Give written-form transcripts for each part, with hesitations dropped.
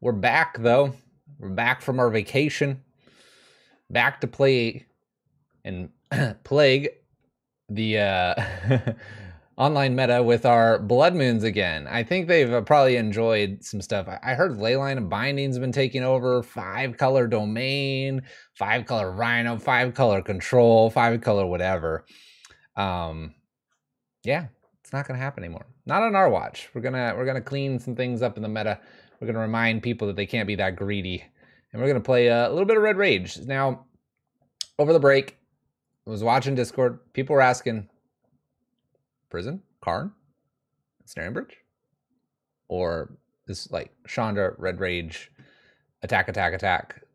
We're back, though. We're back from our vacation. Back to play and plague the online meta with our Blood Moons again. I think they've probably enjoyed some stuff. I heard Leyline of Binding's been taking over. 5-color Domain, 5-color Rhino, 5-color Control, 5-color whatever. Yeah, it's not gonna happen anymore. Not on our watch. We're gonna clean some things up in the meta. We're gonna remind people that they can't be that greedy, and we're gonna play a little bit of Red Rage. Now, over the break, I was watching Discord. People were asking, Prison, Karn, Snaring Bridge, or this like Chandra Red Rage attack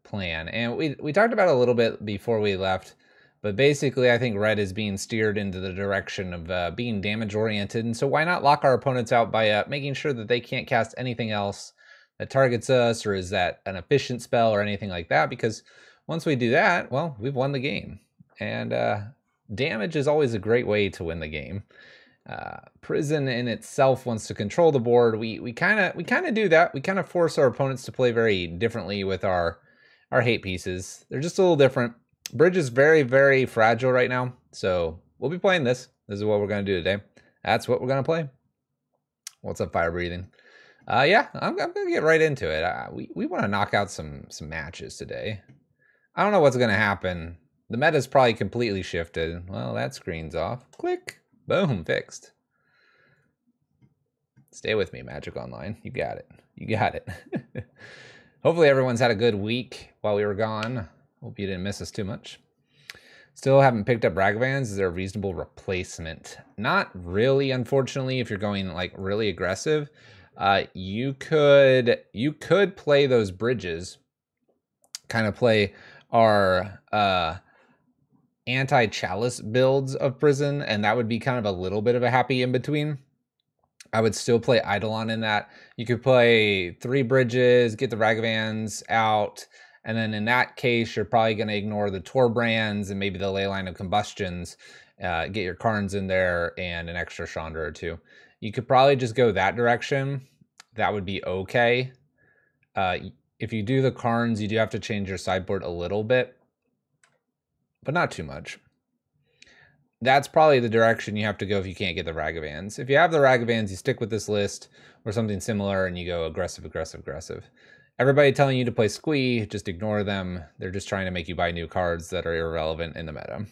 plan. And we talked about it a little bit before we left. But basically, I think red is being steered into the direction of being damage-oriented. And so why not lock our opponents out by making sure that they can't cast anything else that targets us, or is that an efficient spell or anything like that? Because once we do that, well, we've won the game. And damage is always a great way to win the game. Prison in itself wants to control the board. We kind of do that. We kind of force our opponents to play very differently with our hate pieces. They're just a little different. Bridge is very, very fragile right now, so we'll be playing this. This is what we're going to do today. That's what we're going to play. What's up, Fire Breathing? Yeah, I'm going to get right into it. We want to knock out some matches today. I don't know what's going to happen. The meta's probably completely shifted. Well, that screen's off. Click. Boom. Fixed. Stay with me, Magic Online. You got it. You got it. Hopefully everyone's had a good week while we were gone. Hope you didn't miss us too much. Still haven't picked up Ragavans. Is there a reasonable replacement? Not really, unfortunately. If you're going like really aggressive, you could play those bridges. Kind of play our anti-chalice builds of Prison, and that would be kind of a little bit of a happy in between. I would still play Eidolon in that. You could play 3 bridges, get the Ragavans out. And then in that case, you're probably going to ignore the Torbrands and maybe the Leyline of Combustions, get your Karns in there and an extra Chandra or 2. You could probably just go that direction. That would be okay. If you do the Karns, you do have to change your sideboard a little bit, but not too much. That's probably the direction you have to go if you can't get the Ragavans. If you have the Ragavans, you stick with this list or something similar and you go aggressive, aggressive, aggressive. Everybody telling you to play Squee, just ignore them. They're just trying to make you buy new cards that are irrelevant in the meta.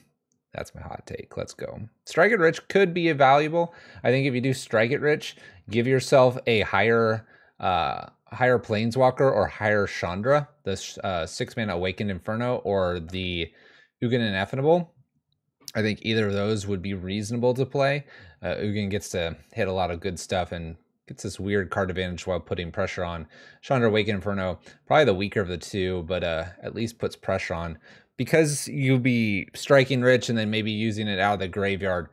That's my hot take. Let's go. Strike It Rich could be valuable. I think if you do Strike It Rich, give yourself a higher Planeswalker or higher Chandra, the 6-mana Awakened Inferno or the Ugin Ineffable. I think either of those would be reasonable to play. Ugin gets to hit a lot of good stuff and gets this weird card advantage while putting pressure on. Chandra Awakened Inferno, probably the weaker of the two, but at least puts pressure on. Because you'll be striking rich and then maybe using it out of the graveyard,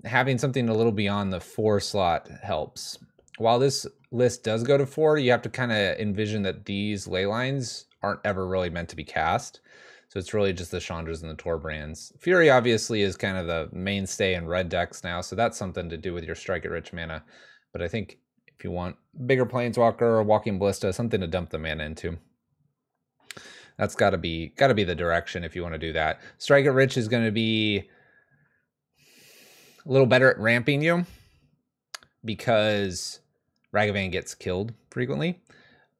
having something a little beyond the 4 slot helps. While this list does go to 4, you have to kind of envision that these ley lines aren't ever really meant to be cast. So it's really just the Chandras and the Torbrands. Fury obviously is kind of the mainstay in red decks now, so that's something to do with your Strike It Rich mana. But I think if you want bigger Planeswalker or Walking Ballista, something to dump the mana into. That's gotta be the direction if you want to do that. Strike It Rich is going to be a little better at ramping you because Ragavan gets killed frequently,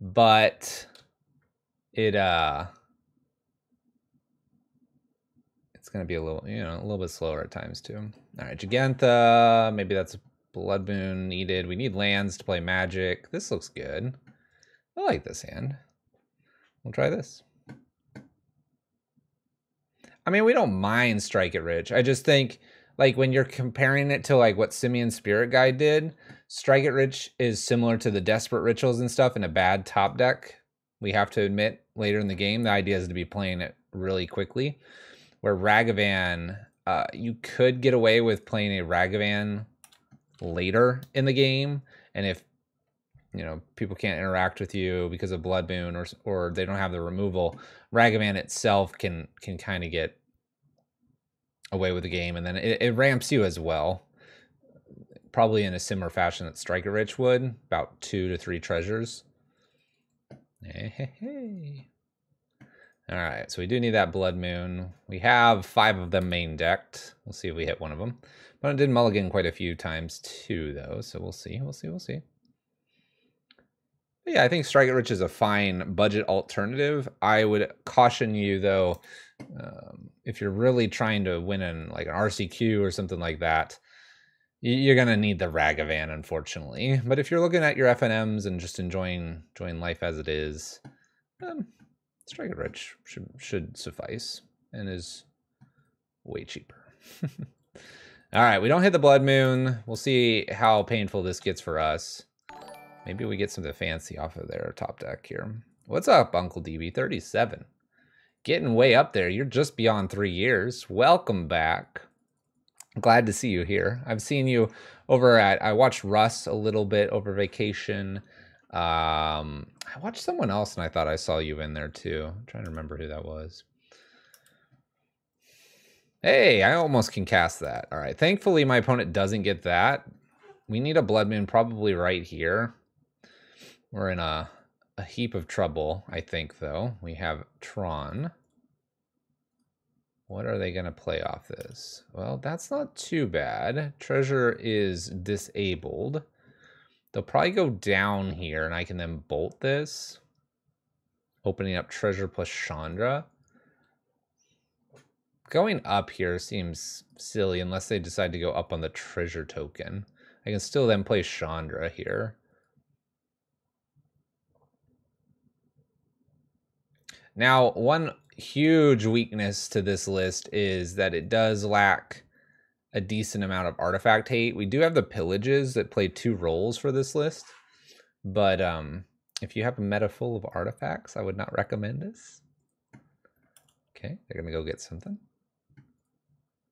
but it's going to be a little bit slower at times too. All right, Gigantha, maybe that's Blood Moon needed. We need lands to play Magic. This looks good. I like this hand. We'll try this. I mean, we don't mind Strike It Rich. I just think, like, when you're comparing it to, like, what Simeon Spirit Guide did, Strike It Rich is similar to the Desperate Rituals and stuff in a bad top deck. We have to admit, later in the game, the idea is to be playing it really quickly. Where Ragavan, you could get away with playing a Ragavan later in the game, and if people can't interact with you because of Blood Moon or they don't have the removal, Ragavan itself can kind of get away with the game, and then it ramps you as well, probably in a similar fashion that Strike It Rich would, about 2 to 3 treasures. Hey, hey, hey. All right, so we do need that Blood Moon. We have 5 of them main decked. We'll see if we hit one of them. But it did mulligan quite a few times too, though, so we'll see, we'll see, we'll see. But yeah, I think Strike It Rich is a fine budget alternative. I would caution you, though, if you're really trying to win in like an RCQ or something like that, you're going to need the Ragavan, unfortunately. But if you're looking at your FNMs and just enjoying life as it is, Strike It Rich should suffice and is way cheaper. All right, we don't hit the Blood Moon. We'll see how painful this gets for us. Maybe we get something fancy off of their top deck here. What's up, Uncle DB? 37. Getting way up there. You're just beyond 3 years. Welcome back. Glad to see you here. I've seen you over at, I watched Russ a little bit over vacation. I watched someone else and I thought I saw you in there too. I'm trying to remember who that was. Hey, I almost can cast that. All right, thankfully my opponent doesn't get that. We need a Blood Moon probably right here. We're in a heap of trouble, I think, though. We have Tron. What are they going to play off this? Well, that's not too bad. Treasure is disabled. They'll probably go down here, and I can then bolt this. Opening up Treasure plus Chandra. Going up here seems silly unless they decide to go up on the Treasure token. I can still then play Chandra here. Now, one huge weakness to this list is that it does lack a decent amount of artifact hate. We do have the pillages that play 2 roles for this list, but if you have a meta full of artifacts, I would not recommend this. Okay, they're gonna go get something.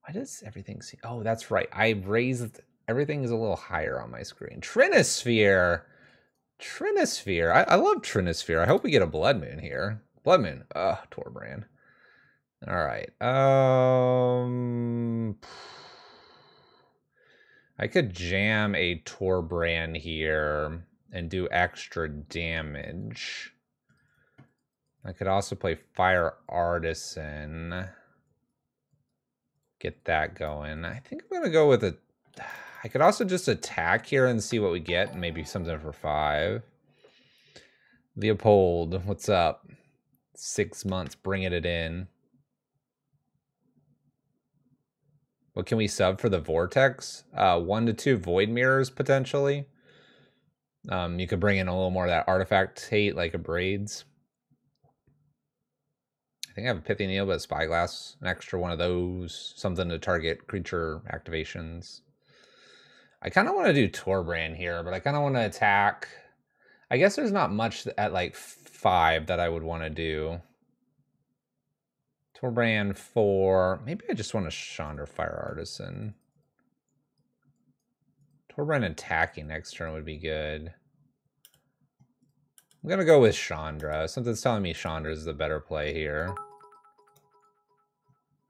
Why does everything seem... Oh, that's right. I raised... Everything is a little higher on my screen. Trinisphere! Trinisphere. I love Trinisphere. I hope we get a Blood Moon here. Blood Moon. Ugh, Torbrand. All right. I could jam a Torbrand here and do extra damage. I could also play Fire Artisan. Get that going. I think I'm going to go with a... I could also just attack here and see what we get. And maybe something for 5. Leopold, what's up? 6 months, bringing it in. What can we sub for the Vortex? 1 to 2 Void Mirrors, potentially. You could bring in a little more of that artifact hate, like a Braids. I think I have a Pithy Needle, but a Spyglass. An extra one of those. Something to target creature activations. I kind of want to do Torbrand here, but I kind of want to attack. I guess there's not much at like 5 that I would want to do. Torbrand 4. Maybe I just want to Chandra Fire Artisan. Torbrand attacking next turn would be good. I'm going to go with Chandra. Something's telling me Chandra is the better play here.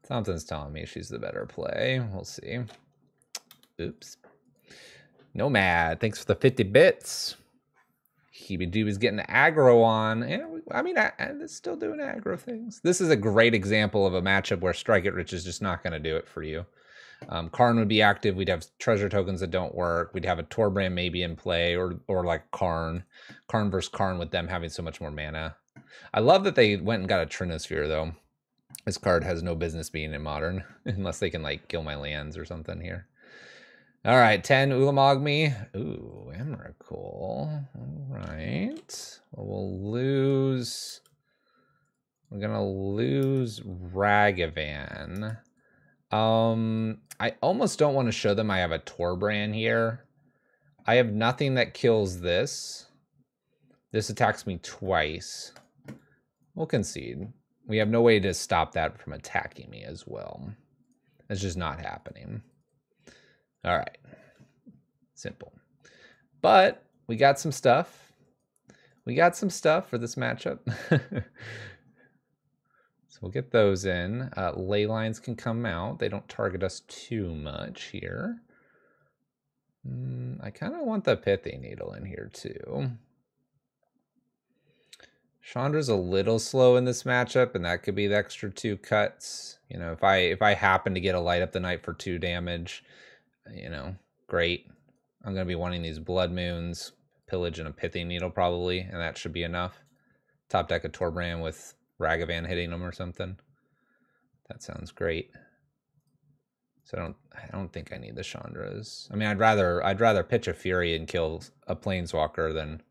Something's telling me she's the better play. We'll see. Oops. Nomad, thanks for the 50 bits. Heebie is getting aggro on. And I mean, it's still doing aggro things. This is a great example of a matchup where Strike It Rich is just not going to do it for you. Karn would be active. We'd have treasure tokens that don't work. We'd have a Torbrand maybe in play, or like Karn. Karn versus Karn with them having so much more mana. I love that they went and got a Trinisphere, though. This card has no business being in Modern, unless they can, like, kill my lands or something here. All right, 10 Ulamogmi. Ooh, Emrakul. All right. Well, we'll lose... We're going to lose Ragavan. I almost don't want to show them I have a Torbrand here. I have nothing that kills this. This attacks me twice. We'll concede. We have no way to stop that from attacking me as well. It's just not happening. All right. Simple. But we got some stuff. We got some stuff for this matchup. So we'll get those in. Ley lines can come out. They don't target us too much here. I kind of want the Pithy Needle in here too. Chandra's a little slow in this matchup, and that could be the extra 2 cuts. You know, if I happen to get a light up the night for 2 damage, you know, great. I'm going to be wanting these Blood Moons, Pillage, and a Pithing Needle probably, and that should be enough. Top deck a Torbrand with Ragavan hitting them or something. That sounds great. So I don't think I need the Chandras. I mean, I'd rather pitch a Fury and kill a Planeswalker than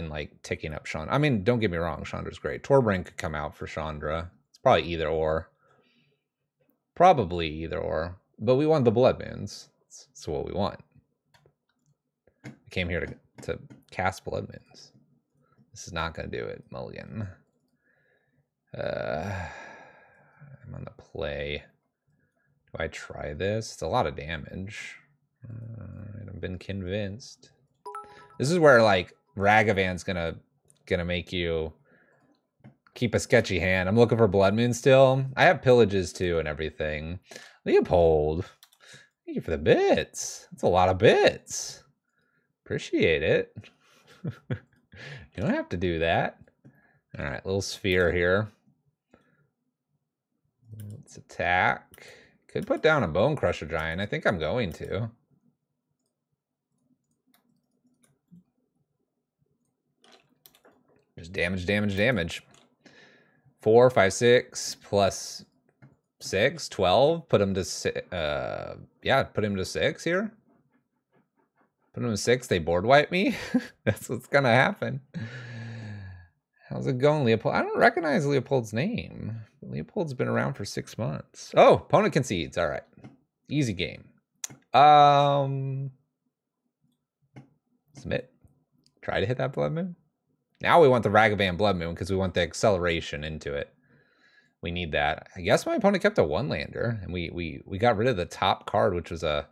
like ticking up Chandra. I mean, don't get me wrong, Chandra's great. Torbrand could come out for Chandra. It's probably either or. Probably either or. But we want the Blood Moons. That's what we want. I came here to cast Blood Moons. This is not going to do it, Mulligan. I'm on the play. Do I try this? It's a lot of damage. I've been convinced. This is where like Ragavan's gonna make you keep a sketchy hand. I'm looking for Blood Moon still. I have Pillages too and everything. Leopold, thank you for the bits. That's a lot of bits. Appreciate it. You don't have to do that. All right, little sphere here. Let's attack. Could put down a Bone Crusher Giant. I think I'm going to. Just damage, damage, damage. 4, 5, 6 plus 6, 12. Put him to yeah, put him to 6 here. Put him to 6. They board wipe me. That's what's gonna happen. How's it going, Leopold? I don't recognize Leopold's name. Leopold's been around for 6 months. Oh, opponent concedes. All right, easy game. Submit. Try to hit that Blood Moon. Now we want the Ragavan Blood Moon because we want the acceleration into it. We need that. I guess my opponent kept a 1-lander, and we got rid of the top card, which was a...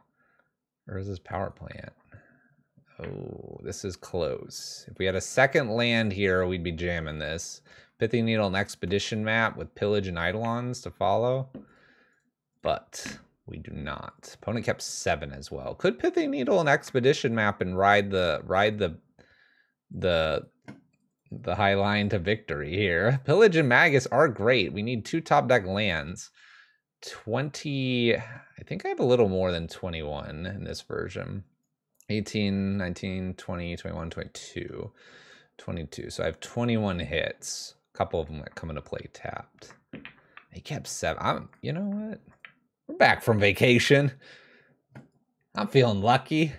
Where is this power plant? Oh, this is close. If we had a second land here, we'd be jamming this. Pithing Needle and Expedition map with Pillage and Eidolons to follow. But we do not. Opponent kept 7 as well. Could Pithing Needle and Expedition map and ride the high line to victory here. Pillage and Magus are great. We need 2 top deck lands. 20, I think I have a little more than 21 in this version. 18, 19, 20, 21, 22, 22. So I have 21 hits. A couple of them that come into play tapped. He kept 7. You know what? We're back from vacation. I'm feeling lucky.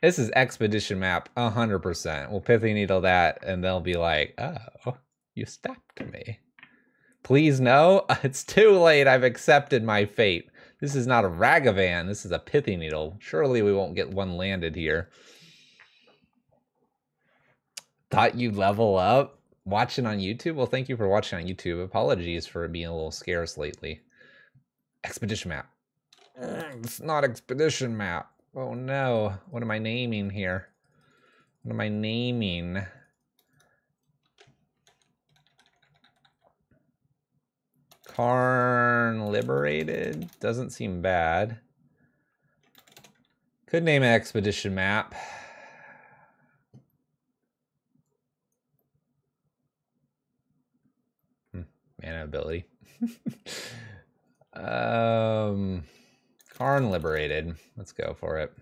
This is Expedition map 100%. We'll Pithing Needle that, and they'll be like, oh, you stopped me. Please no, it's too late. I've accepted my fate. This is not a Ragavan. This is a Pithing Needle. Surely we won't get 1 landed here. Thought you'd level up? Watching on YouTube? Well, thank you for watching on YouTube. Apologies for being a little scarce lately. Expedition map. It's not Expedition map. Oh no. What am I naming here? What am I naming? Karn Liberated doesn't seem bad. Could name an Expedition map. Mana ability. Karn Liberated. Let's go for it.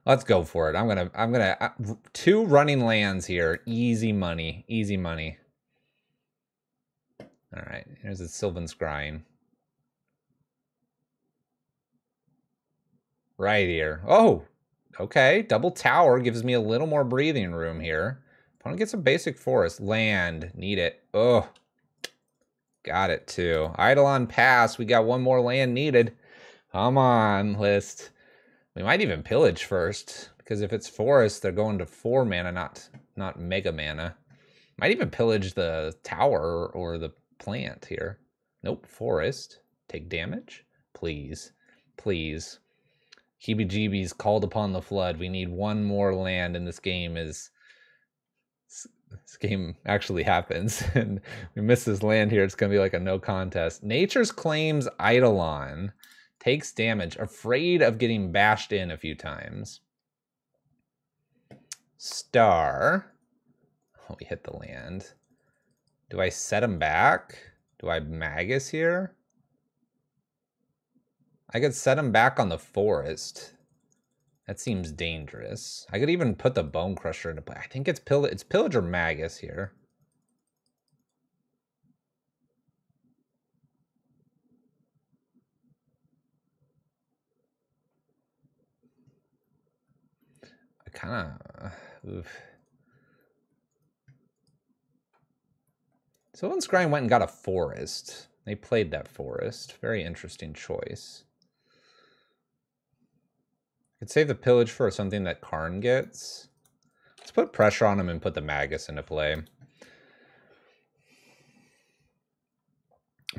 Let's go for it. I'm gonna 2 running lands here. Easy money. Easy money. All right, here's a Sylvan Scrying. Right here. Oh, okay. Double Tower gives me a little more breathing room here. Opponent gets a basic forest. Land. Need it. Oh, got it too. Eidolon pass. We got 1 more land needed. Come on, list. We might even pillage first, because if it's forest, they're going to 4 mana, not mega mana. Might even pillage the tower or the plant here. Nope, forest. Take damage? Please. Please. Heebie-jeebies called upon the flood. We need 1 more land, and this game actually happens. And we miss this land here. It's going to be like a no contest. Nature's Claims Eidolon takes damage. Afraid of getting bashed in a few times. Star. Oh, we hit the land. Do I set him back? Do I Magus here? I could set him back on the forest. That seems dangerous. I could even put the Bone Crusher into play. I think it's Pillage or Magus here. I kind of... Sylvan Scrying went and got a forest. They played that forest. Very interesting choice. Could save the pillage for something that Karn gets. Let's put pressure on him and put the Magus into play.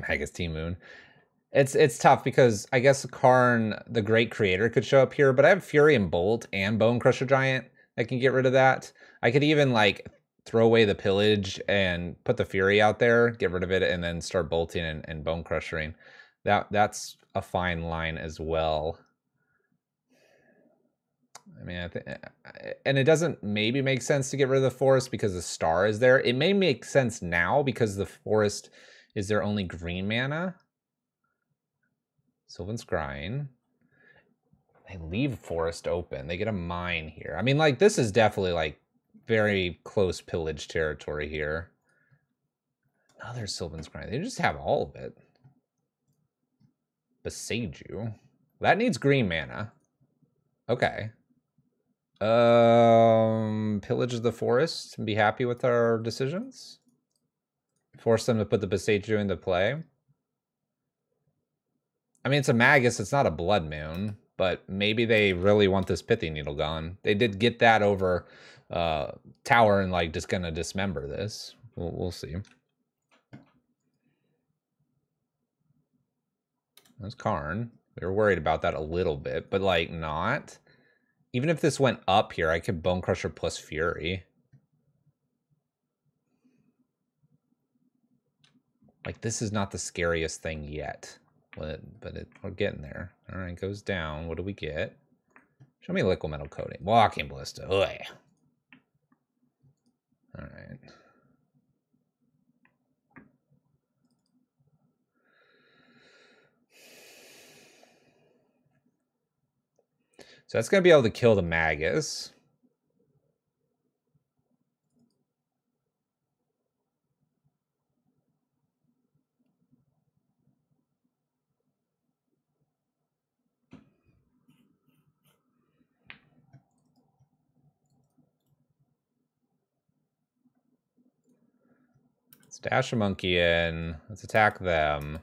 Magus T-Moon. It's tough because I guess Karn, the Great Creator, could show up here, but I have Fury and Bolt and Bone Crusher Giant that can get rid of that. I could even like throw away the pillage and put the Fury out there, get rid of it, and then start bolting and Bone Crushing. That's a fine line as well. I mean, and it doesn't maybe make sense to get rid of the forest because the star is there. It may make sense now because the forest is their only green mana. Sylvan Scrying. They leave forest open. They get a mine here. I mean, like, this is definitely, like, very close pillage territory here. Another Sylvan Scrying. They just have all of it. Beseiju. That needs green mana. Okay. Pillage of the forest and be happy with our decisions. Force them to put the Beseiju into play. I mean, it's a Magus, it's not a Blood Moon, but maybe they really want this Pithy Needle gone. They did get that over Tower and like just gonna dismember this. We'll see. That's Karn. We were worried about that a little bit, but like not. Even if this went up here, I could Bone Crusher plus Fury. Like, this is not the scariest thing yet. But we're getting there. All right, goes down. What do we get? Show me Liquid Metal Coating. Walking Ballista. Ugh. All right. So that's going to be able to kill the Magus. Let's dash a monkey in. Let's attack them.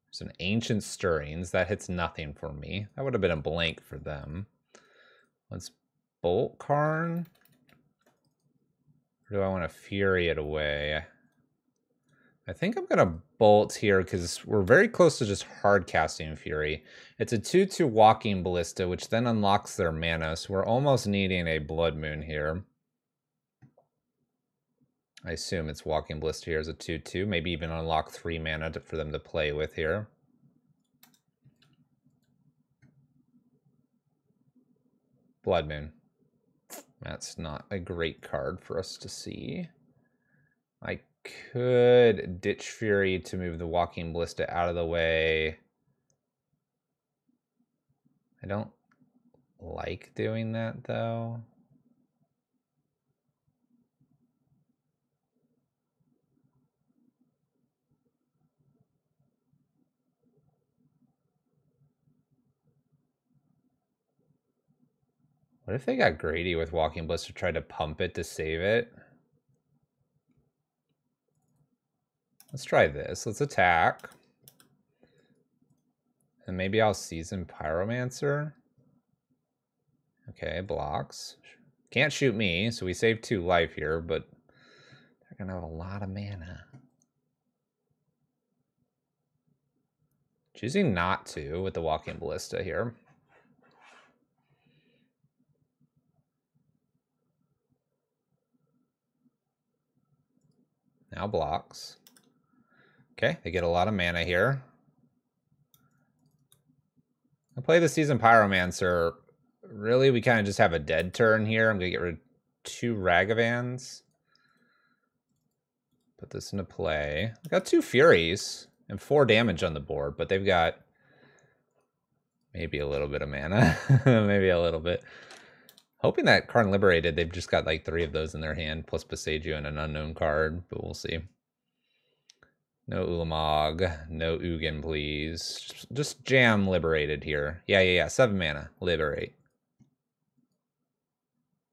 There's an Ancient Stirrings. That hits nothing for me. That would have been a blank for them. Let's Bolt Karn. Or do I want to Fury it away? I think I'm going to Bolt here because we're very close to just hard casting Fury. It's a 2/2 Walking Ballista, which then unlocks their mana, so we're almost needing a Blood Moon here. I assume it's Walking Ballista here as a 2/2, maybe even unlock 3 mana for them to play with here. Blood Moon. That's not a great card for us to see. I could ditch Fury to move the Walking Ballista out of the way. I don't like doing that, though. What if they got greedy with Walking Ballista, tried to pump it to save it? Let's try this. Let's attack. And maybe I'll Season Pyromancer. Okay, blocks. Can't shoot me, so we save 2 life here, but they're going to have a lot of mana. Choosing not to with the Walking Ballista here. Now blocks. Okay, they get a lot of mana here. I'll play the Season Pyromancer really, we kind of just have a dead turn here. I'm going to get rid of 2 Ragavans. Put this into play. I got 2 Furies and 4 damage on the board, but they've got maybe a little bit of mana. Maybe a little bit. Hoping that Karn Liberated, they've just got like 3 of those in their hand, plus Boseiju and an unknown card, but we'll see. No Ulamog, no Ugin, please. Just jam Liberated here. Yeah. 7 mana. Liberate.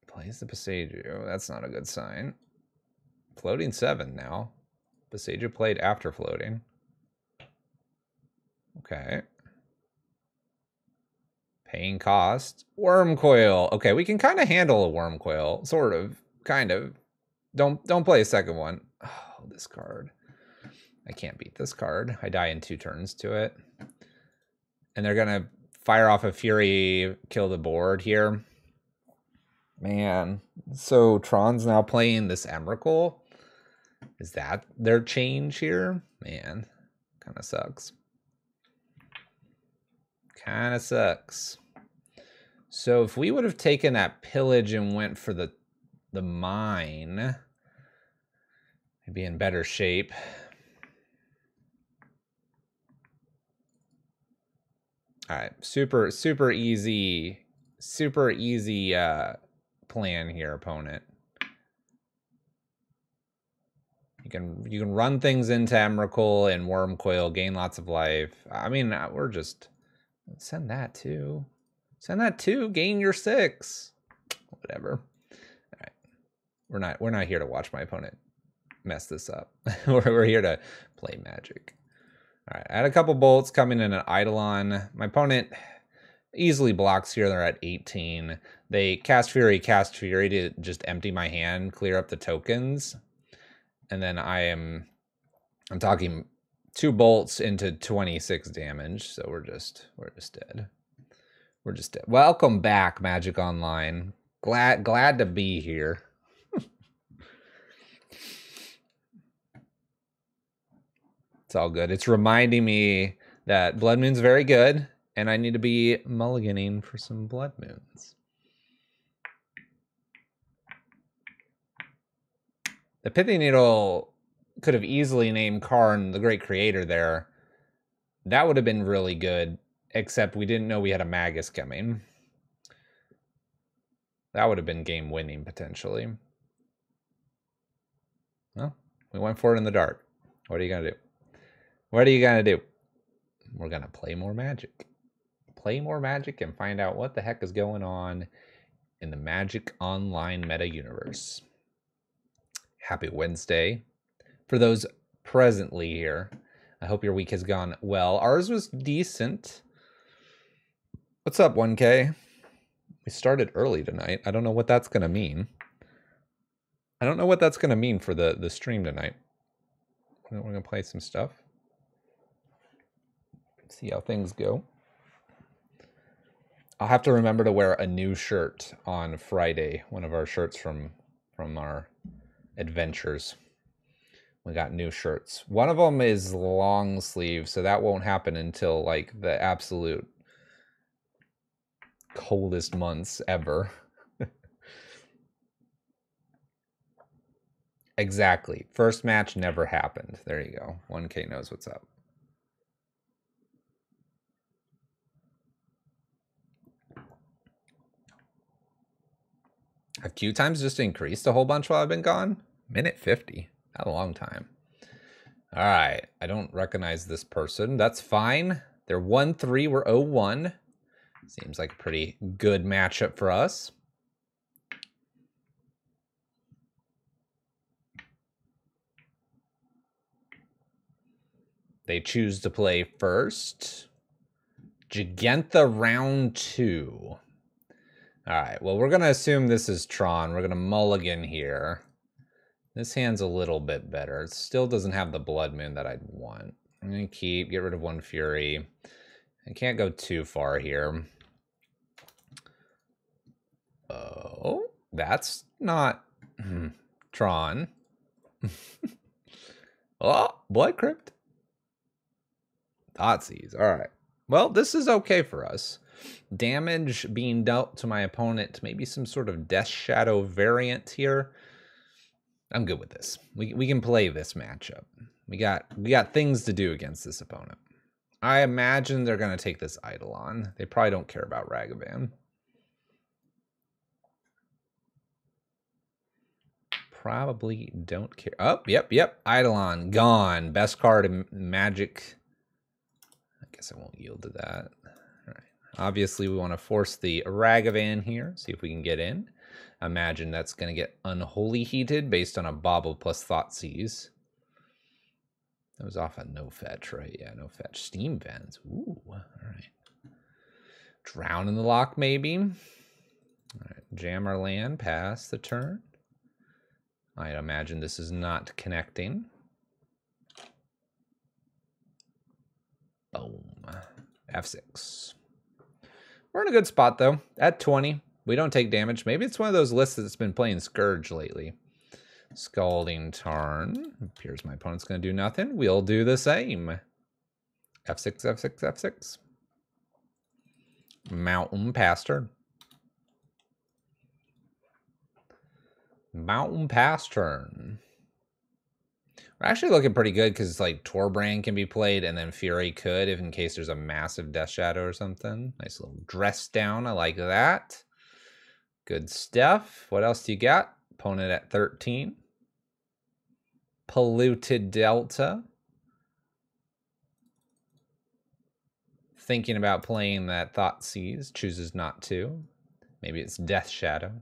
Plays the Boseiju. That's not a good sign. Floating 7 now. Boseiju played after floating. Okay. Paying cost. Wormcoil. Okay, we can kind of handle a Wormcoil. Sort of. Kind of. Don't play a second one. Oh, this card. I can't beat this card. I die in 2 turns to it. And they're going to fire off a Fury, kill the board here. Man. So Tron's now playing this Emrakul. Is that their change here? Man. Kind of sucks. Kind of sucks. So if we would have taken that pillage and went for the mine, I'd be in better shape. All right, super easy plan here, opponent. You can run things into Emrakul and Wormcoil, gain lots of life. I mean, we're just send that too. Send that too. Gain your 6. Whatever. All right, we're not here to watch my opponent mess this up. we're here to play Magic. All right, I had a couple bolts coming in an Eidolon. My opponent easily blocks here. They're at 18. They cast Fury to just empty my hand, clear up the tokens. And then I'm talking 2 bolts into 26 damage. So we're just dead. We're just dead. Welcome back, Magic Online. Glad to be here. It's all good. It's reminding me that Blood Moon's very good, and I need to be mulliganing for some Blood Moons. The Pithy Needle could have easily named Karn the Great Creator there. That would have been really good, except we didn't know we had a Magus coming. That would have been game-winning, potentially. Well, we went for it in the dark. What are you going to do? What are you going to do? We're going to play more Magic. Play more Magic and find out what the heck is going on in the Magic Online meta universe. Happy Wednesday. For those presently here, I hope your week has gone well. Ours was decent. What's up, 1K? We started early tonight. I don't know what that's going to mean. I don't know what that's going to mean for the stream tonight. We're going to play some stuff. See how things go. I'll have to remember to wear a new shirt on Friday. One of our shirts from our adventures. We got new shirts. One of them is long sleeve, so that won't happen until like the absolute coldest months ever. Exactly. First match never happened. There you go. 1K knows what's up. Have queue times just increased a whole bunch while I've been gone? Minute 50. Not a long time. All right. I don't recognize this person. That's fine. They're 1-3. We're 0-1. Seems like a pretty good matchup for us. They choose to play first. Gigantha round 2. All right, well, we're going to assume this is Tron. We're going to mulligan here. This hand's a little bit better. It still doesn't have the Blood Moon that I'd want. I'm going to get rid of 1 Fury. I can't go too far here. Oh, that's not Tron. Oh, Blood Crypt. Thoughtseize. All right. Well, this is okay for us. Damage being dealt to my opponent, maybe some sort of Death Shadow variant here. I'm good with this. We can play this matchup. We got things to do against this opponent. I imagine they're going to take this Eidolon. They probably don't care about Ragavan. Probably don't care. Oh, yep. Eidolon, gone. Best card in Magic. I guess I won't yield to that. All right. Obviously, we want to force the Ragavan here. See if we can get in. Imagine that's going to get Unholy Heated based on a Bobble plus Thoughtseize. That was off a no fetch, right? Yeah, no fetch. Steam Vents. Ooh, all right. Drown in the Lock, maybe. All right, jam our land, pass the turn. I imagine this is not connecting. Boom. F6. We're in a good spot, though. At 20, we don't take damage. Maybe it's one of those lists that's been playing Scourge lately. Scalding Tarn. Appears my opponent's going to do nothing. We'll do the same. F6, F6, F6. Mountain pass turn. Mountain pass turn. We're actually looking pretty good because like Torbrand can be played and then Fury could if in case there's a massive Death Shadow or something. Nice little dress down. I like that. Good stuff. What else do you got? Opponent at 13. Polluted Delta. Thinking about playing that Thoughtseize. Chooses not to. Maybe it's Death Shadow.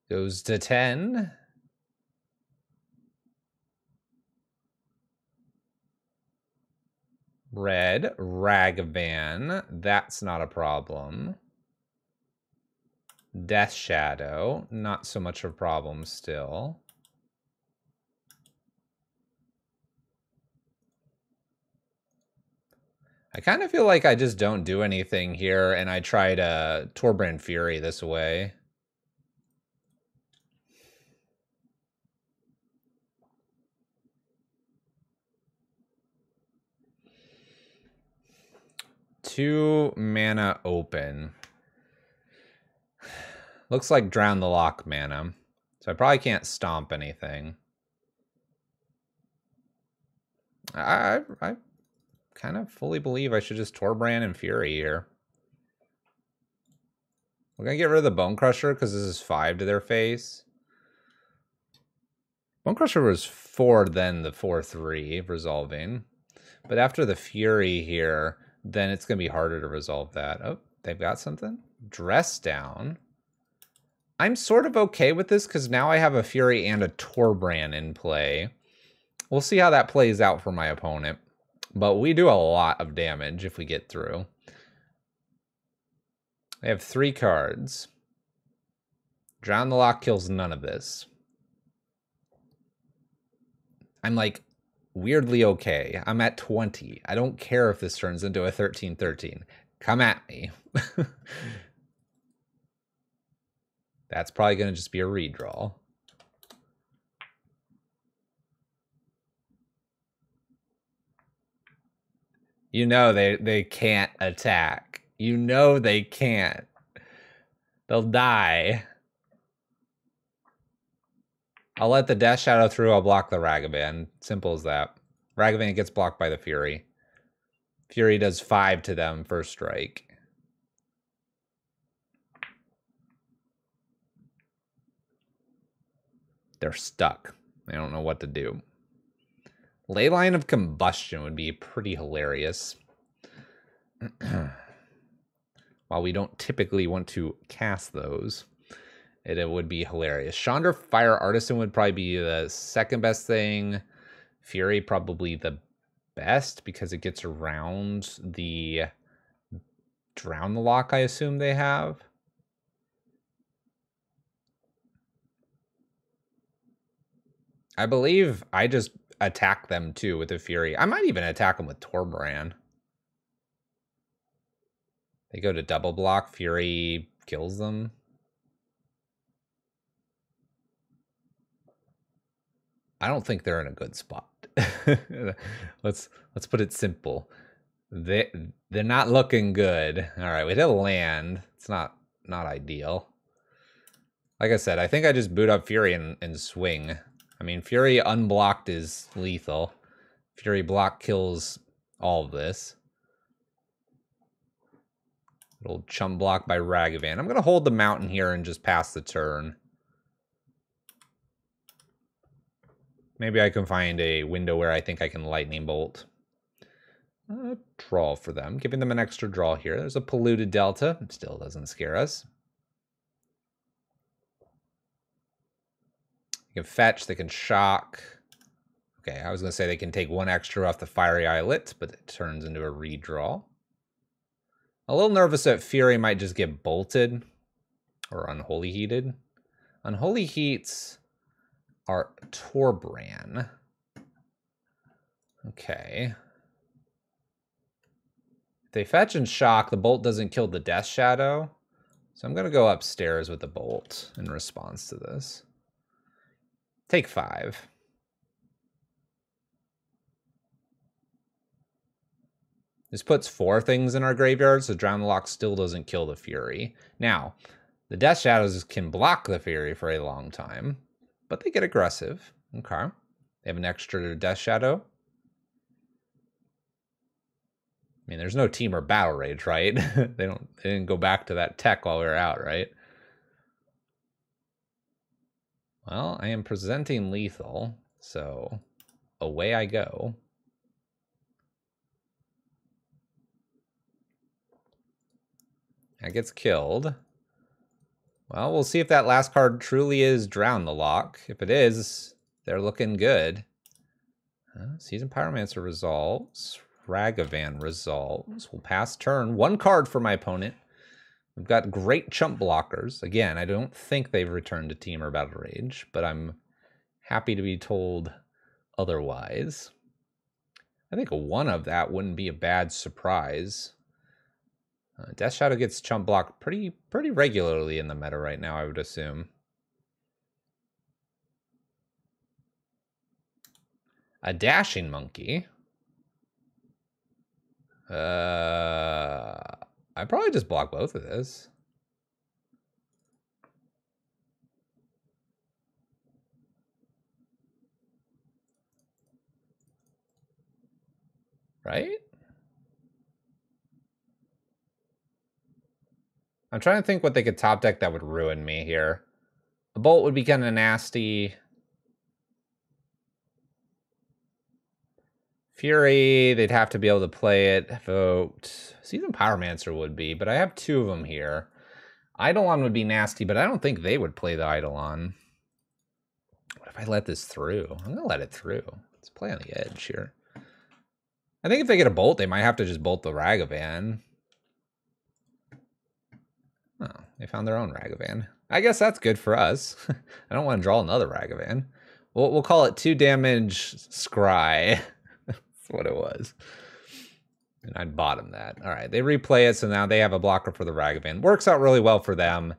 Goes to 10. Red, Ragavan. That's not a problem. Death Shadow. Not so much of a problem still. I kind of feel like I just don't do anything here and I try to Torbrand Fury this way. Two mana open. Looks like Drown the Lock mana. So I probably can't stomp anything. I kind of fully believe I should just Torbrand and Fury here. We're going to get rid of the Bone Crusher because this is 5 to their face. Bone Crusher was 4, then the 4/3 resolving. But after the Fury here, then it's going to be harder to resolve that. Oh, they've got something. Dress down. I'm sort of okay with this because now I have a Fury and a Torbrand in play. We'll see how that plays out for my opponent. But we do a lot of damage if we get through. I have 3 cards. Drown the Lock kills none of this. I'm like weirdly okay. I'm at 20. I don't care if this turns into a 13-13. Come at me. That's probably going to just be a redraw. You know they can't attack. You know they can't. They'll die. I'll let the Death Shadow through. I'll block the Ragavan. Simple as that. Ragavan gets blocked by the Fury. Fury does 5 to them first strike. They're stuck. They don't know what to do. Leyline of Combustion would be pretty hilarious. While we don't typically want to cast those, it would be hilarious. Chandra Fire Artisan would probably be the second best thing. Fury probably the best because it gets around the Drown the Lock, I assume they have. I believe I just attack them too with the Fury. I might even attack them with Torbrand. They go to double block. Fury kills them. I don't think they're in a good spot. Let's put it simple. They're not looking good. All right, we did a land. It's not ideal. Like I said, I think I just boot up Fury and swing. I mean, Fury unblocked is lethal. Fury block kills all of this. Little chump block by Ragavan. I'm going to hold the mountain here and just pass the turn. Maybe I can find a window where I think I can lightning bolt. Draw for them, giving them an extra draw here. There's a polluted delta. Still doesn't scare us. They can fetch, they can shock. Okay, I was going to say they can take one extra off the Fiery Islet, but it turns into a redraw. A little nervous that Fury might just get bolted or Unholy Heated. Unholy Heats are Torbran. Okay. If they fetch and shock, the bolt doesn't kill the Death Shadow. So I'm going to go upstairs with the bolt in response to this. Take 5. This puts 4 things in our graveyard, so Drown the Lock still doesn't kill the Fury. Now, the Death Shadows can block the Fury for a long time, but they get aggressive. Okay. They have an extra Death Shadow. I mean, there's no Team or Battle Rage, right? They didn't go back to that tech while we were out, right? Well, I am presenting lethal, so away I go. That gets killed. Well, we'll see if that last card truly is Drown the Lock. If it is, they're looking good. Seasoned Pyromancer resolves. Ragavan resolves. We'll pass turn. 1 card for my opponent. We've got great chump blockers. Again, I don't think they've returned to Team or Battle Rage, but I'm happy to be told otherwise. I think one of that wouldn't be a bad surprise. Death Shadow gets chump blocked pretty regularly in the meta right now, I would assume. A Dashing Monkey. I probably just block both of this. Right? I'm trying to think what they could top deck that would ruin me here. A bolt would be kind of nasty. Fury, they'd have to be able to play it. Vote. Seasoned Pyromancer would be, but I have 2 of them here. Eidolon would be nasty, but I don't think they would play the Eidolon. What if I let this through? I'm going to let it through. Let's play on the edge here. I think if they get a bolt, they might have to just bolt the Ragavan. Oh, they found their own Ragavan. I guess that's good for us. I don't want to draw another Ragavan. We'll call it 2 damage Scry. That's what it was. And I'd bottom that. All right, they replay it, so now they have a blocker for the Ragavan. Works out really well for them.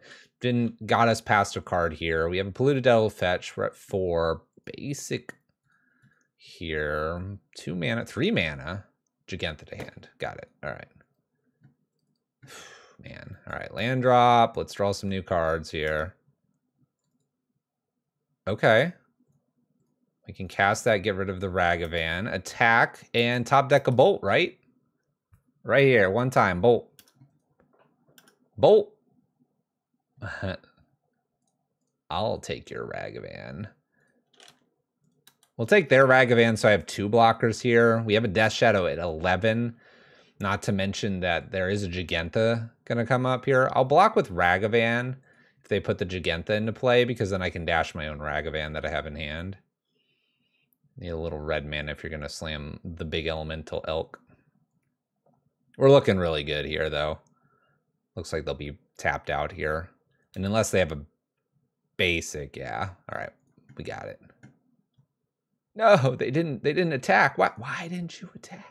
Got us past a card here. We have a Polluted Devil fetch. We're at 4. Basic here. 2 mana, 3 mana. Giganta to hand. Got it. All right. Man. All right, land drop. Let's draw some new cards here. Okay. We can cast that, get rid of the Ragavan. Attack, and top deck a bolt, right? Right here, 1 time. Bolt. Bolt. I'll take your Ragavan. We'll take their Ragavan, so I have 2 blockers here. We have a Death Shadow at 11. Not to mention that there is a Giganta going to come up here. I'll block with Ragavan if they put the Giganta into play, because then I can dash my own Ragavan that I have in hand. Need a little red mana if you're going to slam the big elemental elk. We're looking really good here, though. Looks like they'll be tapped out here. And unless they have a basic, yeah. All right, we got it. No, they didn't attack. Why didn't you attack?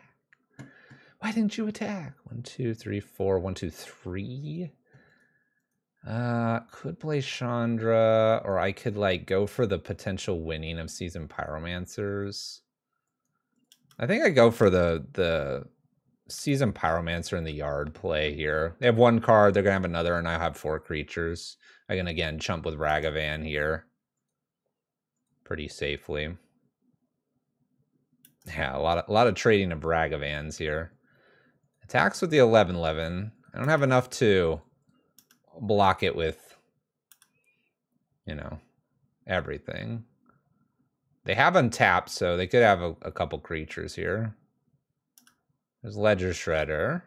Why didn't you attack? 1, 2, 3, 4. 1, 2, 3. Could play Chandra, or I could like go for the potential winning of Seasoned Pyromancers. I think I go for the Seasoned Pyromancer in the yard play here. They have one card, they're going to have another, and I have 4 creatures. I can, again, chump with Ragavan here pretty safely. Yeah, a lot of trading of Ragavans here. Attacks with the 11/11. I don't have enough to block it with, you know, everything. They have untapped, so they could have a couple creatures here. There's Ledger Shredder.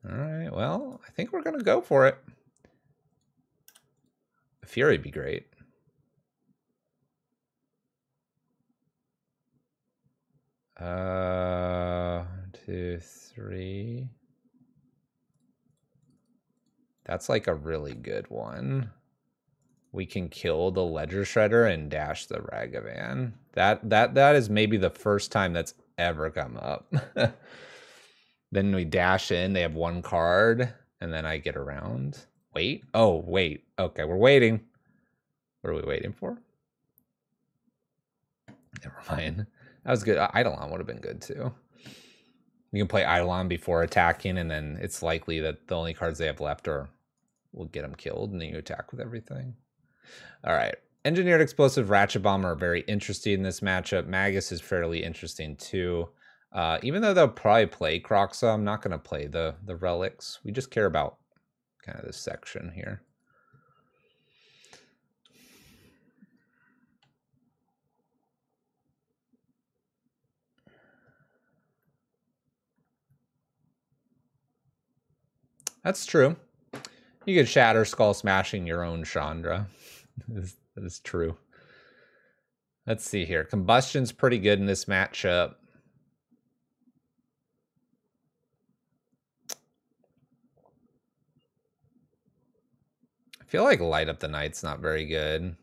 All right, well, I think we're going to go for it. Fury would be great. One, 2, 3. That's like a really good one. We can kill the Ledger Shredder and dash the Ragavan. That is maybe the first time that's ever come up. Then we dash in, they have 1 card, and then I get around. Wait. Oh, wait. Okay, we're waiting. What are we waiting for? Never mind. That was good. Eidolon would have been good too. You can play Eidolon before attacking, and then it's likely that the only cards they have left will get them killed, and then you attack with everything. All right. Engineered Explosive Ratchet Bomb are very interesting in this matchup. Magus is fairly interesting too. Even though they'll probably play Kroxa, I'm not going to play the relics. We just care about kind of this section here. That's true. You could Shatter Skull Smashing your own Chandra. That is true. Let's see here. Combustion's pretty good in this matchup. I feel like Light Up the Night's not very good.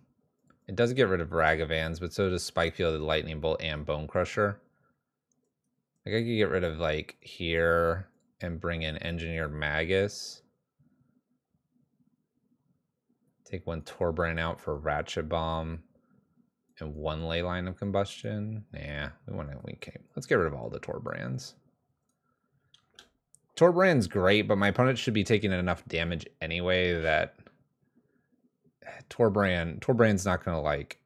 It does get rid of Ragavans, but so does Spike Fielded Lightning Bolt and Bone Crusher. Like I could get rid of like here and bring in Engineered Magus. Take 1 Torbrand out for Ratchet Bomb and 1 Leyline of Combustion. Nah, let's get rid of all the Torbrands. Torbrand's great, but my opponent should be taking enough damage anyway that Torbrand's not going to like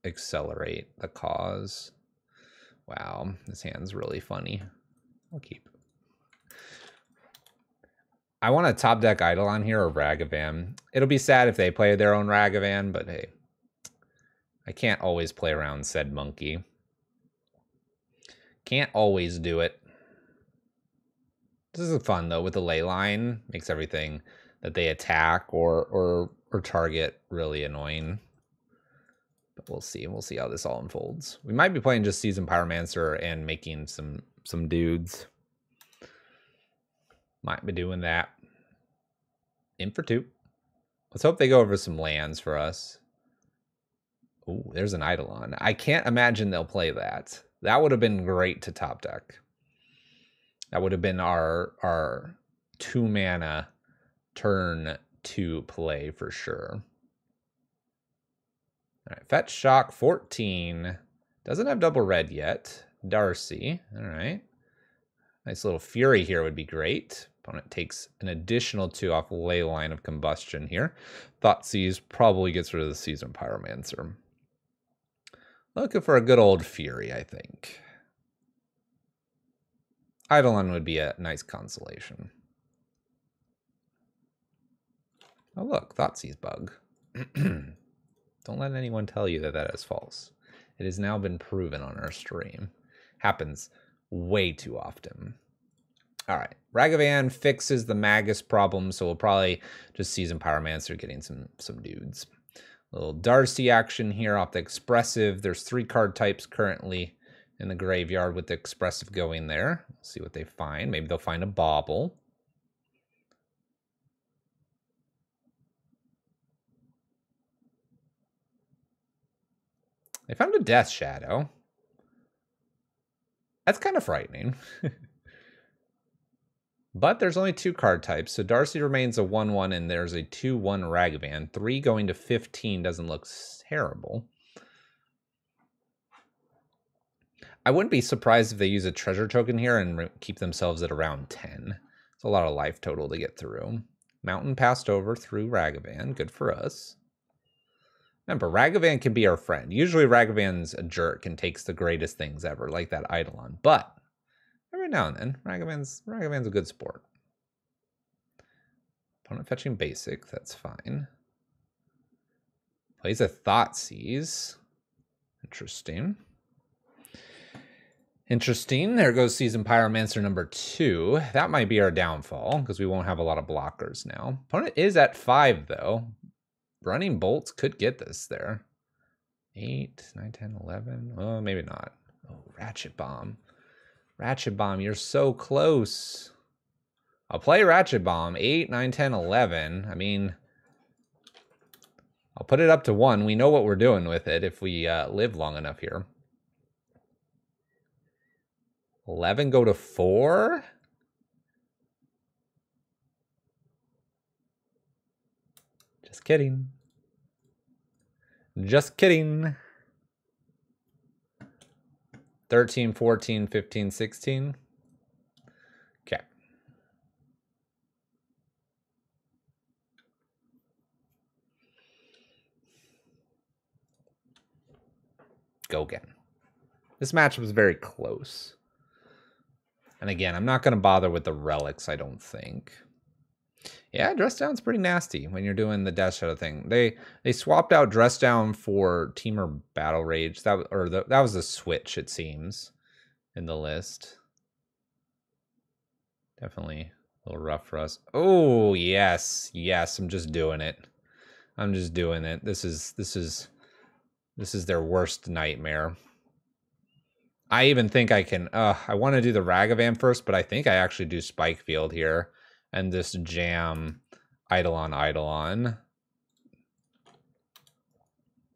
accelerate the cause. Wow, this hand's really funny. I'll keep. I want a top deck Eidolon here or Ragavan. It'll be sad if they play their own Ragavan, but hey, I can't always play around said monkey. Can't always do it. This is fun though with the Leyline. Makes everything that they attack or target really annoying. But we'll see. We'll see how this all unfolds. We might be playing just Seasoned Pyromancer and making some dudes. Might be doing that. In for 2. Let's hope they go over some lands for us. Ooh, there's an Eidolon. I can't imagine they'll play that. That would have been great to top deck. That would have been our 2 mana turn 2 play for sure. All right, Fetch Shock 14. Doesn't have double red yet. Darcy. All right. Nice little Fury here would be great. Opponent takes an additional 2 off Leyline of Combustion here. Thoughtseize probably gets rid of the Seasoned Pyromancer. Looking for a good old Fury, I think. Eidolon would be a nice consolation. Oh look, Thoughtseize bug. Don't let anyone tell you that is false. It has now been proven on our stream. Happens way too often. All right, Ragavan fixes the Magus problem, so we'll probably just Seasoned Pyromancer getting some dudes. A little Darcy action here off the Expressive. There's 3 card types currently in the graveyard with the Expressive going there. We'll see what they find. Maybe they'll find a Bauble. They found a Death Shadow. That's kind of frightening. But there's only 2 card types, so Darcy remains a 1/1, and there's a 2/1 Ragavan. 3 going to 15 doesn't look terrible. I wouldn't be surprised if they use a treasure token here and keep themselves at around 10. It's a lot of life total to get through. Mountain passed over through Ragavan. Good for us. Remember, Ragavan can be our friend. Usually Ragavan's a jerk and takes the greatest things ever, like that Eidolon. But every now and then, Ragavan's a good sport. Opponent fetching basic, that's fine. Plays a Thoughtseize. Interesting. Interesting. There goes Seasoned Pyromancer number 2. That might be our downfall, because we won't have a lot of blockers now. Opponent is at 5, though. Running bolts could get this there. 8, 9, 10, 11. Oh, maybe not. Oh, Ratchet Bomb. Ratchet Bomb, you're so close. I'll play Ratchet Bomb. 8, 9, 10, 11. I mean, I'll put it up to 1. We know what we're doing with it if we live long enough here. 11 go to 4? Just kidding. Just kidding. 13, 14, 15, 16. Okay. Go again. This match was very close. And again, I'm not going to bother with the relics, I don't think. Yeah, Dress Down's pretty nasty when you're doing the Death Shadow thing. They swapped out Dress Down for Teamer Battle Rage. That was a switch, it seems, in the list. Definitely a little rough for us. Oh, yes. Yes, I'm just doing it. I'm just doing it. This is their worst nightmare. I even think I can... I want to do the Ragavan first, but I think I actually do Spike Field here. And this jam Eidolon.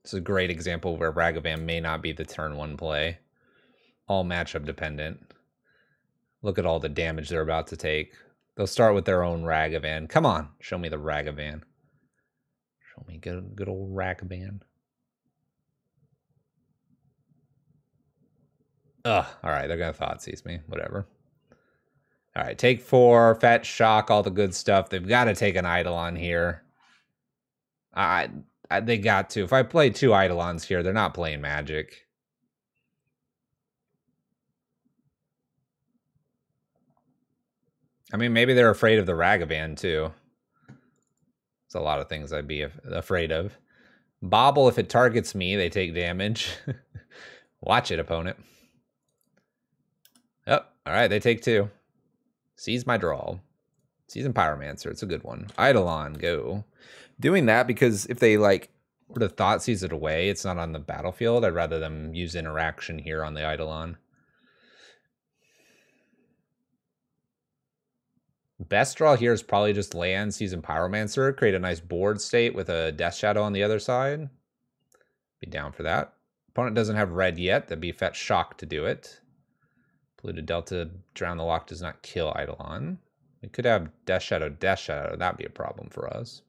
It's a great example where Ragavan may not be the turn 1 play. All matchup dependent. Look at all the damage they're about to take. They'll start with their own Ragavan. Come on, show me the Ragavan. Show me good old Ragavan. Ugh, all right, they're going to Thoughtseize me. Whatever. All right, take 4, fetch, shock, all the good stuff. They've got to take an Eidolon here. They got to. If I play 2 Eidolons here, they're not playing Magic. I mean, maybe they're afraid of the Ragavan, too. There's a lot of things I'd be afraid of. Bobble, if it targets me, they take damage. Watch it, opponent. Oh, all right, they take 2. Seize my draw. Seasoned Pyromancer, it's a good one. Eidolon, go. Doing that because if they like were to Thoughtseize it away, it's not on the battlefield. I'd rather them use interaction here on the Eidolon. Best draw here is probably just land Seasoned Pyromancer, create a nice board state with a Death Shadow on the other side. Be down for that. Opponent doesn't have red yet. That'd be fetch shock to do it. Polluted Delta, Drown the Lock does not kill Eidolon. We could have Death Shadow. That'd be a problem for us.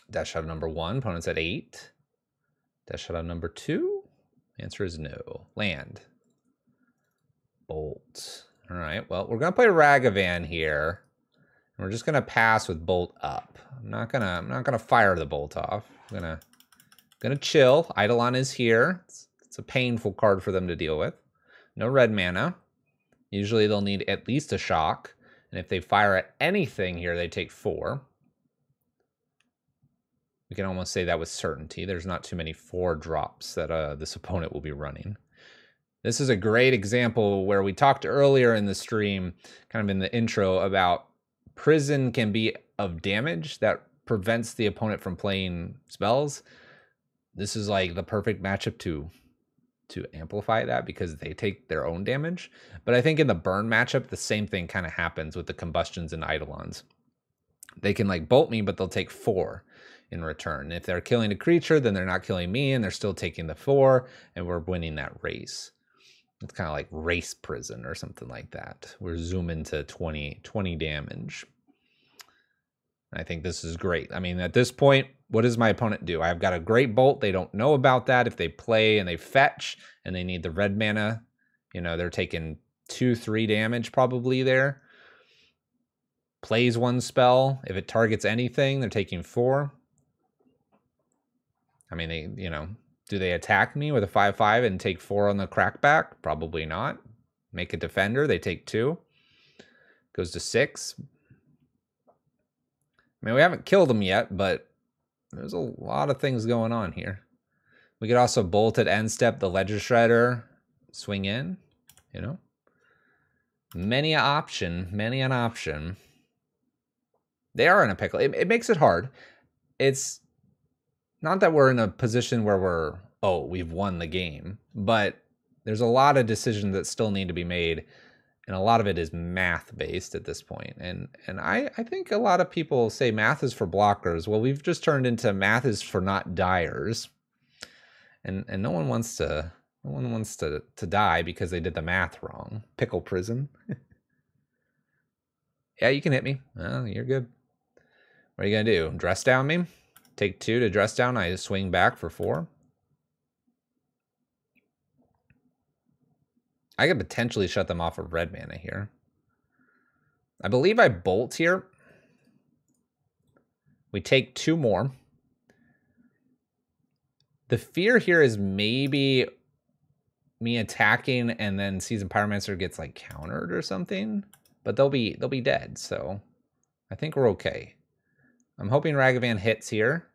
Death Shadow number 1, opponent's at 8. Death Shadow number 2, answer is no. Land. Bolt. All right, well, we're going to play Ragavan here. And we're just going to pass with Bolt up. I'm not gonna fire the Bolt off. I'm gonna chill. Eidolon is here. It's a painful card for them to deal with. No red mana. Usually they'll need at least a shock. And if they fire at anything here, they take 4. We can almost say that with certainty. There's not too many 4 drops that this opponent will be running. This is a great example where we talked earlier in the stream, kind of in the intro, about Prison can be of damage that prevents the opponent from playing spells. This is like the perfect matchup to amplify that because they take their own damage. But I think in the burn matchup, the same thing kind of happens with the combustions and Eidolons. They can like bolt me, but they'll take 4 in return. If they're killing a creature, then they're not killing me and they're still taking the 4 and we're winning that race. It's kind of like race prison or something like that. We're zooming to 20 damage. I think this is great. I mean, at this point, what does my opponent do? I've got a great bolt. They don't know about that. If they play and they fetch and they need the red mana, you know, they're taking 2-3 damage probably there. Plays one spell. If it targets anything, they're taking 4. I mean, they, you know, do they attack me with a 5/5 and take 4 on the crackback? Probably not. Make a defender. They take 2. Goes to 6. I mean, we haven't killed them yet, but there's a lot of things going on here. We could also bolt at end step the Ledger Shredder, swing in, you know. Many an option, many an option. They are in a pickle. It makes it hard. It's not that we're in a position where we've won the game, but there's a lot of decisions that still need to be made, and a lot of it is math-based at this point. And I think a lot of people say math is for blockers. Well, we've just turned into math is for not diers. And no one wants to die because they did the math wrong. Pickle prison. Yeah, you can hit me. Oh, you're good. What are you gonna do? Dress down me? Take 2 to dress down. I swing back for 4. I could potentially shut them off of red mana here. I believe I bolt here. We take 2 more. The fear here is maybe me attacking and then Seasoned Pyromancer gets like countered or something, but they'll be dead, so I think we're okay. I'm hoping Ragavan hits here.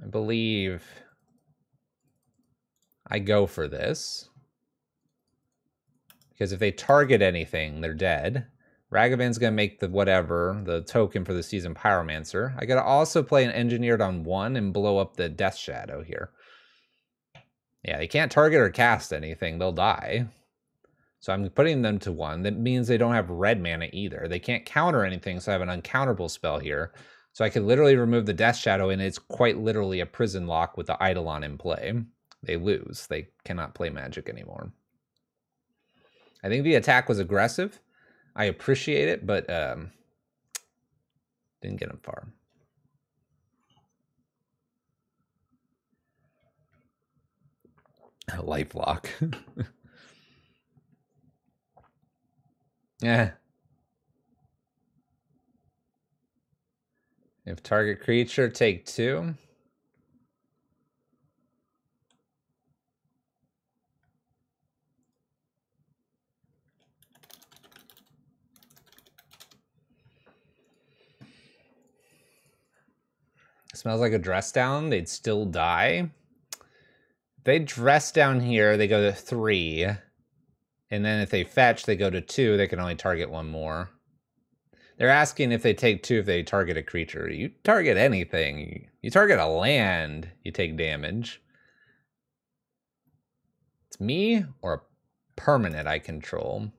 I believe I go for this. Because if they target anything, they're dead. Ragavan's going to make the token for the Seasoned Pyromancer. I got to also play an Engineered on 1 and blow up the Death Shadow here. Yeah, they can't target or cast anything. They'll die. So I'm putting them to 1. That means they don't have red mana either. They can't counter anything, so I have an uncounterable spell here. So I could literally remove the Death Shadow, and it's quite literally a prison lock with the Eidolon in play. They lose. They cannot play Magic anymore. I think the attack was aggressive. I appreciate it, but didn't get him far. Life lock. Yeah. If target creature, take 2. Smells like a dress down. They'd still die. If they dress down here, they go to 3. And then if they fetch, they go to 2. They can only target 1 more. They're asking if they take 2 if they target a creature. You target anything. You target a land, you take damage. It's me or a permanent I control.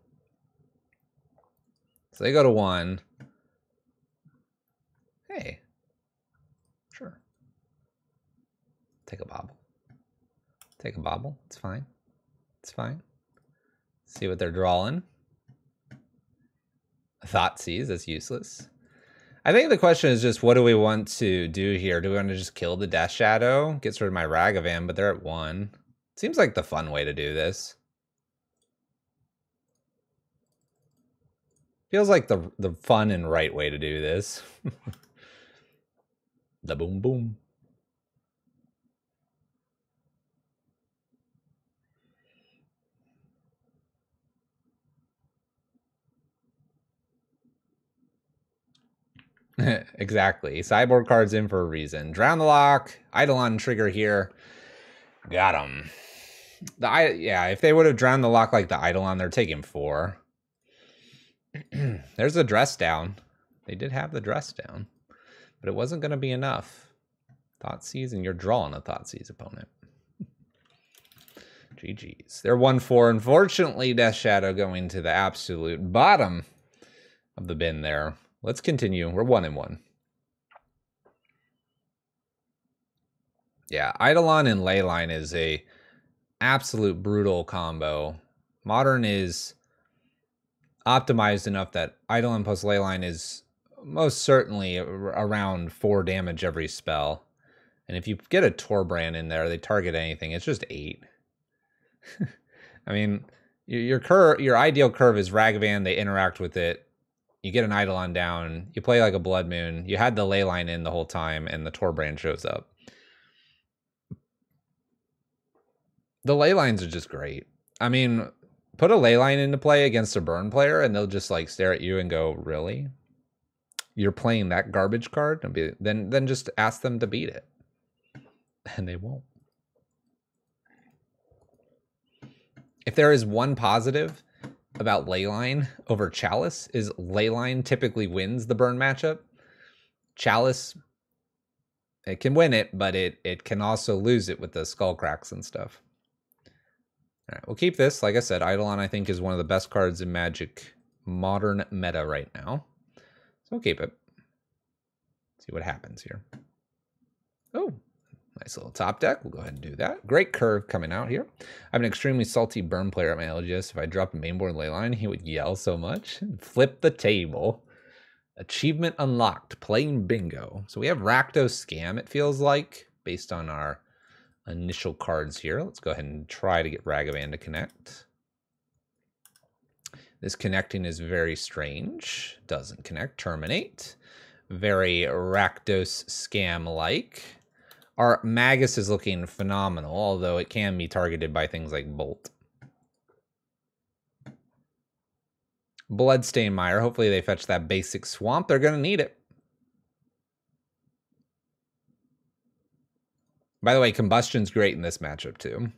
So they go to 1. Hey. Sure. Take a bobble. Take a bobble. It's fine. It's fine. See what they're drawing. Thoughtseize, that's useless. I think the question is just what do we want to do here? Do we want to just kill the Death Shadow? Gets rid of my Ragavan, but they're at 1. Seems like the fun way to do this. Feels like the fun and right way to do this. The boom boom. Exactly. Sideboard cards in for a reason. Drown the Lock. Eidolon trigger here. Got him. Yeah, if they would have drowned the lock like the Eidolon, they're taking 4. There's the dress down. They did have the dress down, but it wasn't going to be enough. Thoughtseize, and you're drawing a Thoughtseize opponent. GG's. They're 1-4. Unfortunately, Death Shadow going to the absolute bottom of the bin there. Let's continue. We're 1-1. Yeah, Eidolon and Leyline is a absolute brutal combo. Modern is optimized enough that Eidolon plus Leyline is most certainly around 4 damage every spell. And if you get a Torbrand in there, they target anything. It's just 8. I mean, your ideal curve is Ragavan. They interact with it. You get an Eidolon down. You play like a Blood Moon. You had the Leyline in the whole time, and the Torbrand shows up. The Leylines are just great. I mean, put a Leyline into play against a burn player, and they'll just like stare at you and go, "Really? You're playing that garbage card?" And then just ask them to beat it, and they won't. If there is one positive about Leyline over Chalice, is Leyline typically wins the burn matchup. Chalice, it can win it, but it can also lose it with the skull cracks and stuff. All right, we'll keep this. Like I said, Eidolon, I think, is one of the best cards in Magic modern meta right now. So we'll keep it. See what happens here. Oh, nice little top deck. We'll go ahead and do that. Great curve coming out here. I have an extremely salty burn player at my LGS. If I dropped a mainboard Leyline, he would yell so much. Flip the table. Achievement unlocked. Playing bingo. So we have Rakdos Scam, it feels like, based on our initial cards here. Let's go ahead and try to get Ragavan to connect. This connecting is very strange. Doesn't connect. Terminate. Very Rakdos Scam-like. Our Magus is looking phenomenal, although it can be targeted by things like Bolt. Bloodstain Mire. Hopefully they fetch that basic swamp. They're going to need it. By the way, Combustion's great in this matchup, too.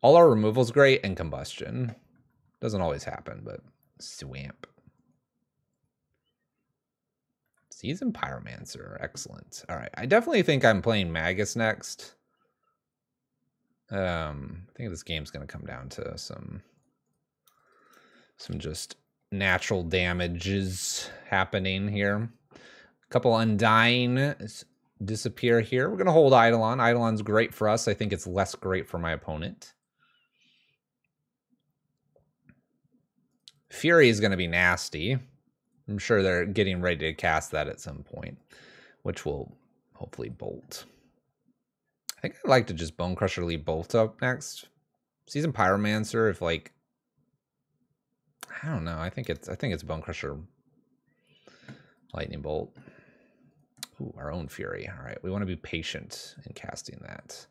All our removal's great, and Combustion. Doesn't always happen, but Swamp. Seasoned Pyromancer. Excellent. All right. I definitely think I'm playing Magus next. I think this game's going to come down to some just natural damages happening here. A couple Undying disappear here. We're going to hold Eidolon. Eidolon's great for us. I think it's less great for my opponent. Fury is going to be nasty. I'm sure they're getting ready to cast that at some point, which will hopefully Bolt. I think I'd like to just Bone Crusher leave Bolt up next. Seasoned Pyromancer, if like, I don't know. I think it's Bone Crusher, Lightning Bolt. Ooh, our own Fury. All right, we want to be patient in casting that.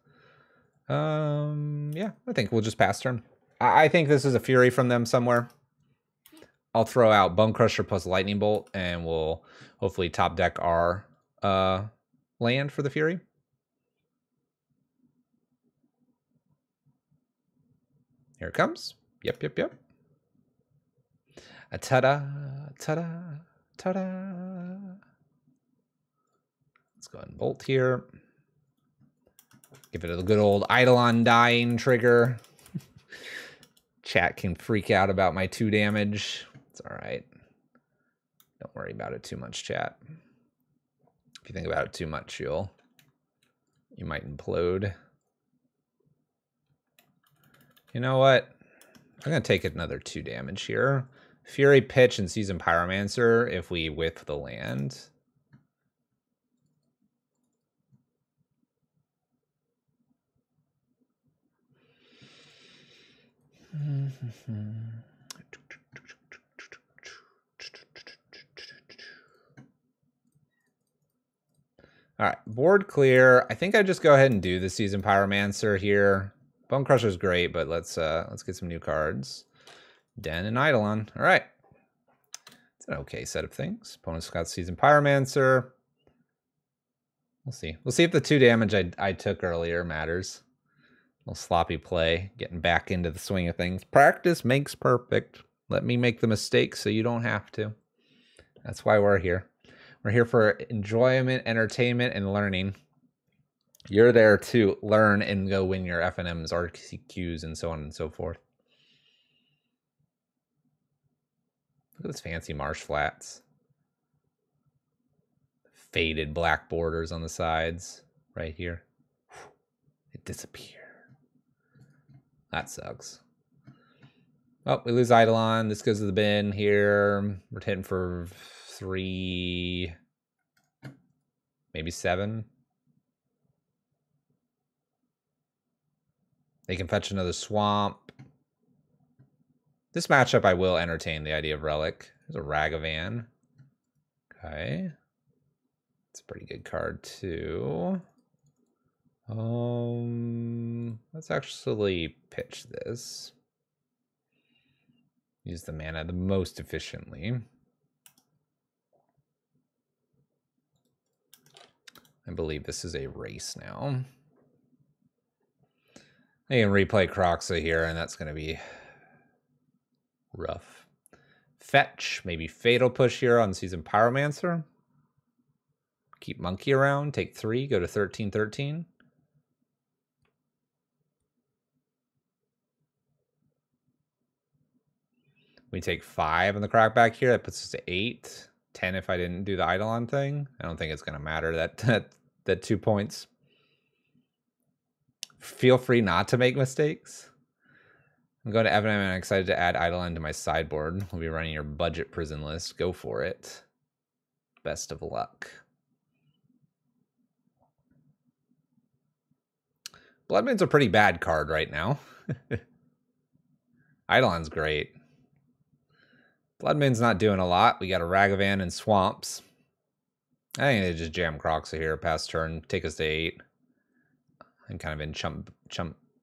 Yeah, I think we'll just pass turn. I think this is a Fury from them somewhere. I'll throw out Bone Crusher plus Lightning Bolt, and we'll hopefully top deck our land for the Fury. Here it comes. Yep. Ta-da, ta-da, ta-da. Let's go ahead and Bolt here. Give it a good old Eidolon dying trigger. Chat can freak out about my 2 damage. It's all right. Don't worry about it too much, chat. If you think about it too much, you might implode. You know what? I'm going to take another 2 damage here. Fury Pitch and Seasoned Pyromancer if we whiff the land. All right, board clear. I think I just go ahead and do the Seasoned Pyromancer here. Bone Crusher's great, but let's get some new cards. Den and Eidolon. All right. It's an okay set of things. Opponent's got Seasoned Pyromancer. We'll see. We'll see if the 2 damage I took earlier matters. A little sloppy play, getting back into the swing of things. Practice makes perfect. Let me make the mistakes so you don't have to. That's why we're here. We're here for enjoyment, entertainment, and learning. You're there to learn and go win your FNMs, RCQs, and so on and so forth. Look at this fancy marsh flats. Faded black borders on the sides right here. It disappeared. That sucks. Oh, we lose Eidolon. This goes to the bin here. We're hitting for 3, maybe 7. They can fetch another swamp. This matchup, I will entertain the idea of Relic. There's a Ragavan. Okay. It's a pretty good card, too. Let's actually pitch this. Use the mana the most efficiently. I believe this is a race now. I can replay Croxa here, and that's going to be rough. Fetch, maybe Fatal Push here on Season Pyromancer. Keep Monkey around, take 3, go to 13/13. We take 5 on the crackback here. That puts us to 8. 10 if I didn't do the Eidolon thing. I don't think it's going to matter that 2 points. Feel free not to make mistakes. I'm going to Evan. I'm excited to add Eidolon to my sideboard. We'll be running your budget prison list. Go for it. Best of luck. Bloodmoon's a pretty bad card right now. Eidolon's great. Bloodmoon's not doing a lot. We got a Ragavan and Swamps. I think they just jam Croxa here past turn, take us to 8. I'm kind of in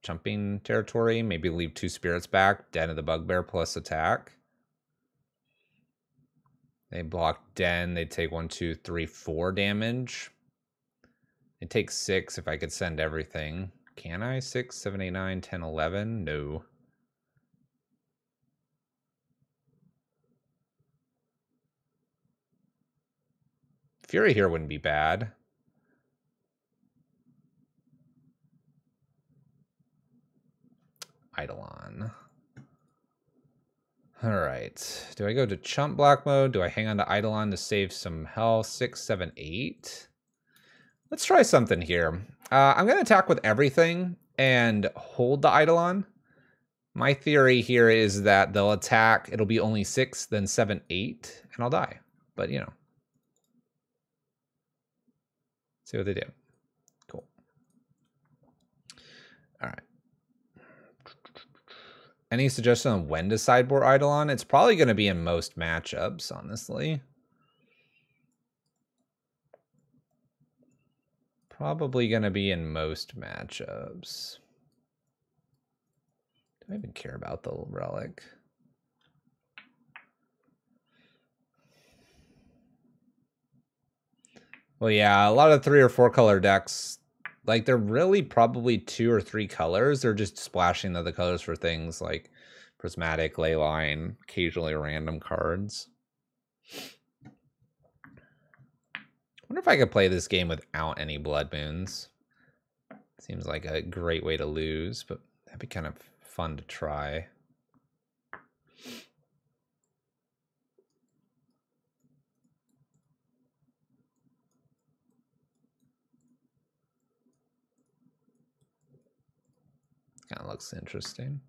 chumping territory. Maybe leave 2 spirits back. Den of the Bugbear plus attack. They block Den. They take 1, 2, 3, 4 damage. It takes 6 if I could send everything. Can I? 6, 7, 8, 9, 10, 11? No. Fury here wouldn't be bad. Eidolon. All right. Do I go to chump black mode? Do I hang on to Eidolon to save some health? 6, 7, 8. Let's try something here. I'm going to attack with everything and hold the Eidolon. My theory here is that they'll attack. It'll be only 6, then 7, 8, and I'll die. But, you know. See what they do. Cool. All right. Any suggestion on when to sideboard Eidolon? It's probably going to be in most matchups, honestly. Probably going to be in most matchups. Do I even care about the Relic? Well, yeah, a lot of 3 or 4 color decks, like they're really probably 2 or 3 colors. They're just splashing the other colors for things like Prismatic, Leyline, occasionally random cards. I wonder if I could play this game without any Blood Moons. Seems like a great way to lose, but that'd be kind of fun to try. Kind of looks interesting.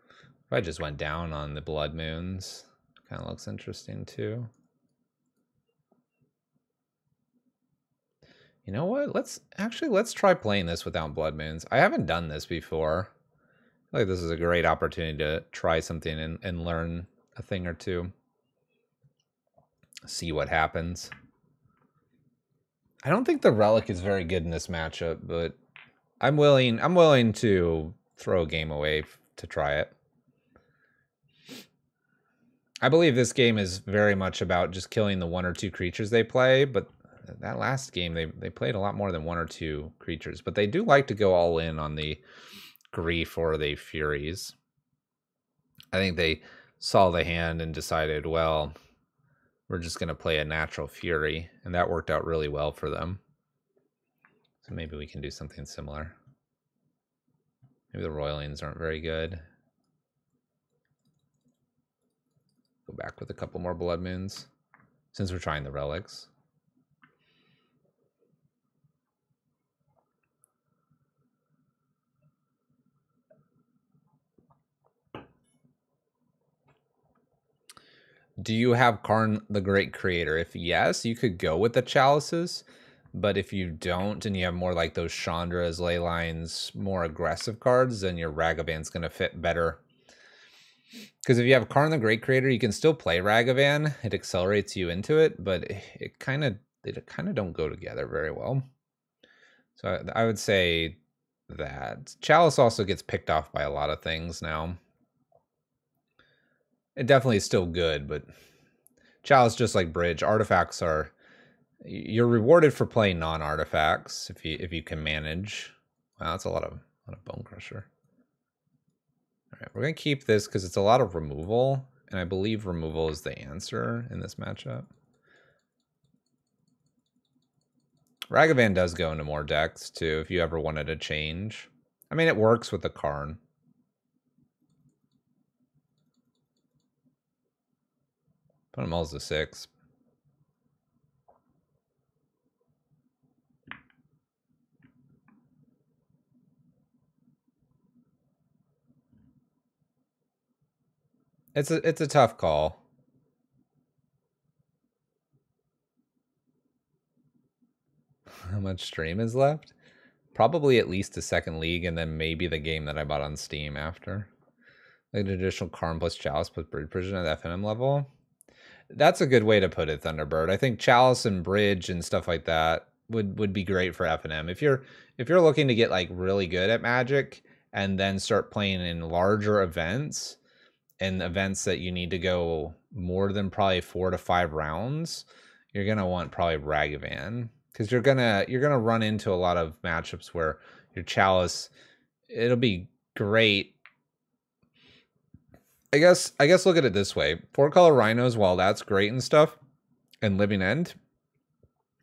If I just went down on the Blood Moons, kind of looks interesting too. You know what? Let's try playing this without Blood Moons. I haven't done this before. I feel like this is a great opportunity to try something and learn a thing or two. See what happens. I don't think the Relic is very good in this matchup, but I'm willing to throw a game away to try it. I believe this game is very much about just killing the 1 or 2 creatures they play, but that last game they played a lot more than 1 or 2 creatures, but they do like to go all in on the Grief or the Furies. I think they saw the hand and decided, well, we're just going to play a natural Fury, and that worked out really well for them. So maybe we can do something similar. Maybe the Roilings aren't very good. Go back with a couple more Blood Moons, since we're trying the Relics. Do you have Karn the Great Creator? If yes, you could go with the Chalices. But if you don't, and you have more like those Chandra's, Leylines, more aggressive cards, then your Ragavan's going to fit better. Because if you have Karn the Great Creator, you can still play Ragavan. It accelerates you into it, but it kind of don't go together very well. So I would say that Chalice also gets picked off by a lot of things now. It definitely is still good, but Chalice, just like Bridge, artifacts are, you're rewarded for playing non-artifacts if you can manage. Wow, that's a lot of Bone Crusher. All right, we're gonna keep this because it's a lot of removal, and I believe removal is the answer in this matchup. Ragavan does go into more decks too if you ever wanted to change. I mean, it works with the Karn. Put him all as a 6. It's a tough call. How much stream is left? Probably at least a second league, and then maybe the game that I bought on Steam after. Like an additional Karn plus Chalice plus Bridge Precision at FNM level. That's a good way to put it, Thunderbird. I think Chalice and Bridge and stuff like that would be great for FNM. If you're looking to get like really good at Magic and then start playing in larger events and events that you need to go more than probably 4 to 5 rounds, you're gonna want probably Ragavan. Because you're gonna run into a lot of matchups where your Chalice, it'll be great. I guess look at it this way. 4-color Rhinos, while that's great and stuff, and Living End,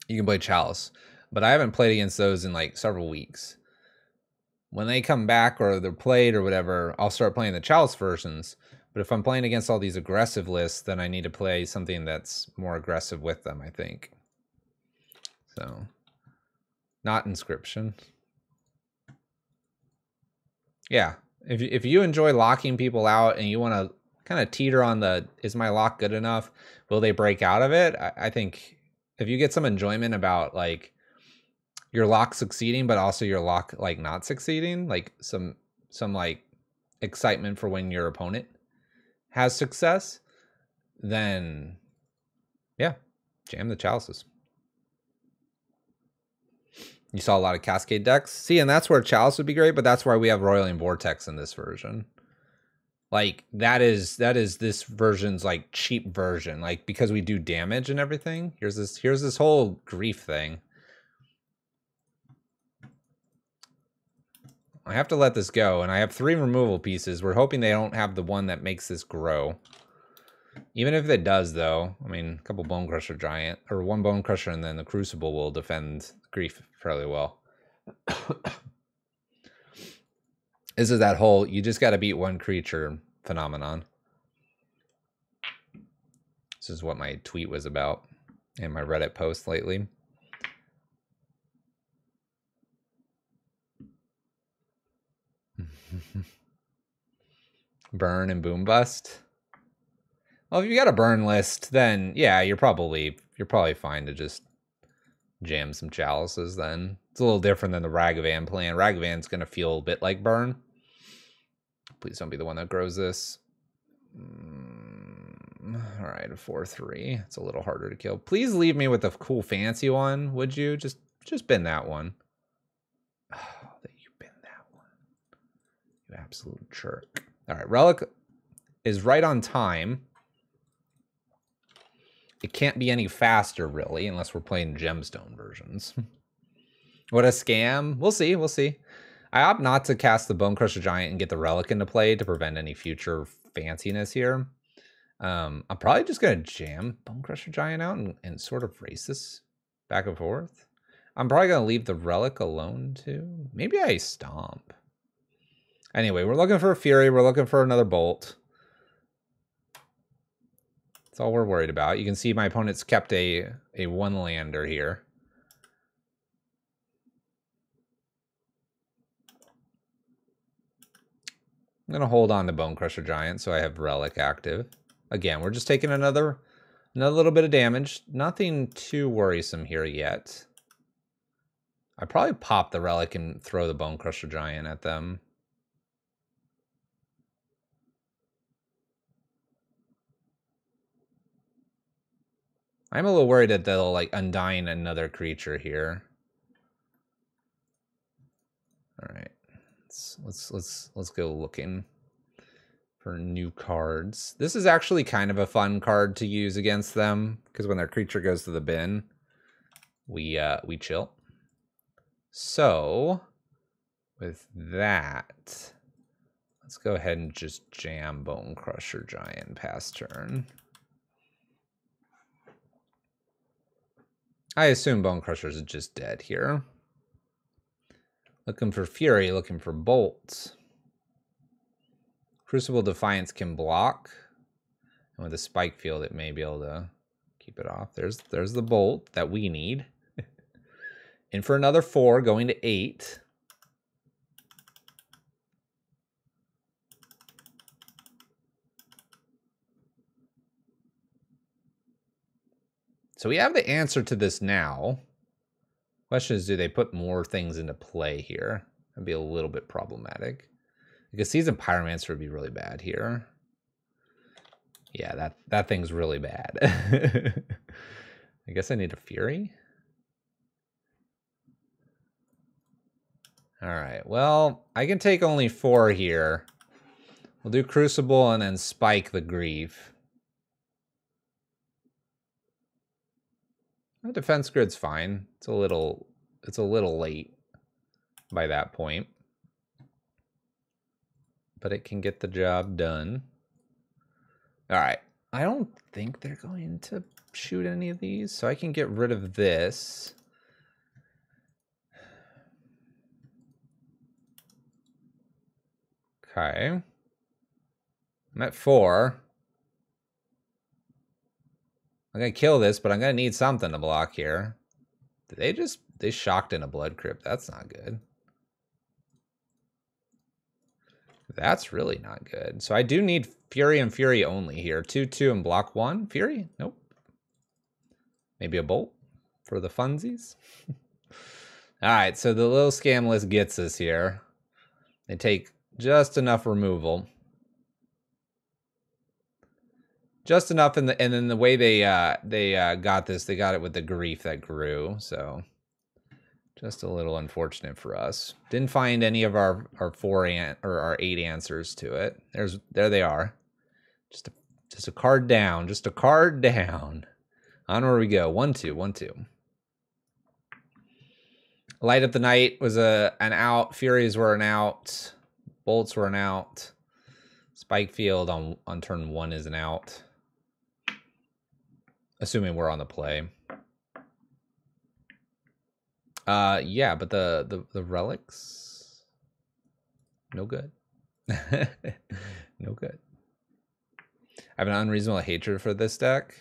you can play Chalice. But I haven't played against those in like several weeks. When they come back or they're played or whatever, I'll start playing the Chalice versions. But if I'm playing against all these aggressive lists, then I need to play something that's more aggressive with them, I think. So, not Inscription. Yeah, if you enjoy locking people out and you want to kind of teeter on the, is my lock good enough? Will they break out of it? I think if you get some enjoyment about like your lock succeeding, but also your lock like not succeeding, like some like excitement for when your opponent has success, then yeah, jam the Chalices. You saw a lot of Cascade decks. See, and that's where Chalice would be great, but that's why we have Roiling Vortex in this version. Like, that is this version's, like, cheap version. Like, because we do damage and everything. Here's this whole grief thing. I have to let this go, and I have 3 removal pieces. We're hoping they don't have the one that makes this grow. Even if it does, though, I mean, a couple Bone Crusher Giant, or 1 Bone Crusher, and then the Crucible will defend grief fairly well. This is that whole, you just got to beat 1 creature phenomenon. This is what my tweet was about and my Reddit post lately. Burn and Boom Bust. Well, if you got a burn list, then yeah, you're probably fine to just jam some Chalices then. It's a little different than the Ragavan plan. Ragavan's going to feel a bit like burn. Please don't be the one that grows this. All right, a 4/3. It's a little harder to kill. Please leave me with a cool fancy one, would you? Just bin that one. Oh, that you bin that one. You absolute jerk. All right, Relic is right on time. It can't be any faster, really, unless we're playing gemstone versions. What a scam. We'll see. We'll see. I opt not to cast the Bone Crusher Giant and get the Relic into play to prevent any future fanciness here. I'm probably just going to jam Bone Crusher Giant out and sort of race this back and forth. I'm probably going to leave the Relic alone, too. Maybe I stomp. Anyway, we're looking for a Fury. We're looking for another Bolt. That's all we're worried about. You can see my opponent's kept a 1-lander here. I'm going to hold on to Bone Crusher Giant so I have Relic active. Again, we're just taking another little bit of damage. Nothing too worrisome here yet. I probably pop the relic and throw the Bone Crusher Giant at them. I'm a little worried that they'll like undying another creature here. All right, let's go looking for new cards. This is actually kind of a fun card to use against them because when their creature goes to the bin, we chill. So with that, let's go ahead and just jam Bone Crusher Giant past turn. I assume Bone Crusher is just dead here. Looking for Fury, looking for Bolt. Crucible Defiance can block. And with a Spike Field, it may be able to keep it off. There's the Bolt that we need. In for another 4, going to 8. So we have the answer to this now. Question is, do they put more things into play here? That'd be a little bit problematic. Because Seasoned Pyromancer would be really bad here. Yeah, that thing's really bad. I guess I need a Fury. All right, well, I can take only 4 here. We'll do Crucible and then spike the Grief. The defense grid's fine. It's a little late by that point. But it can get the job done. All right. I don't think they're going to shoot any of these, so I can get rid of this. Okay. I'm at 4. I'm going to kill this, but I'm going to need something to block here. Did they shocked in a Blood Crypt. That's not good. That's really not good. So I do need Fury and Fury only here. 2/2 and block 1. Fury? Nope. Maybe a Bolt for the funsies. All right, so the little Scamless gets us here. They take just enough removal. Just enough, and then the way they got this, they got it with the Grief that grew, so just a little unfortunate for us. Didn't find any of our 4 or our 8 answers to it. There they are. Just a card down. Just a card down. On where we go. 1/2, 1/2. Light Up the Night was an out. Furies were an out. Bolts were an out. Spike Field on turn 1 is an out. Assuming we're on the play. Yeah, but the relics, no good. No good. I have an unreasonable hatred for this deck.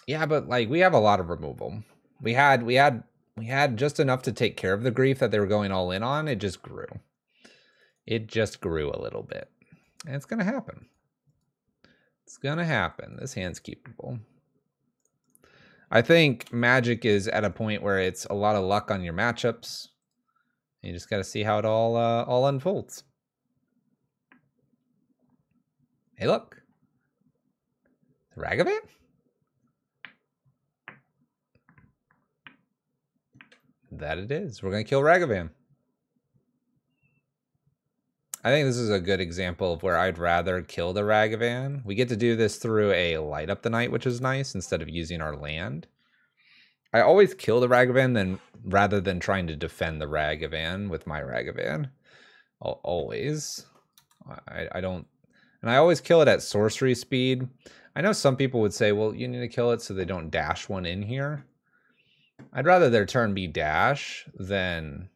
Yeah, but like we have a lot of removal. We had just enough to take care of the Grief that they were going all in on. It just grew. It just grew a little bit. And it's gonna happen. It's gonna happen. This hand's keepable. I think Magic is at a point where it's a lot of luck on your matchups. You just got to see how it all unfolds. Hey, look. The Ragavan? That it is. We're going to kill Ragavan. I think this is a good example of where I'd rather kill the Ragavan. We get to do this through a Light Up the Night, which is nice, instead of using our land. I always kill the Ragavan rather than trying to defend the Ragavan with my Ragavan. Always. I don't... And I always kill it at sorcery speed. I know some people would say, well, you need to kill it so they don't dash one in here. I'd rather their turn be dash than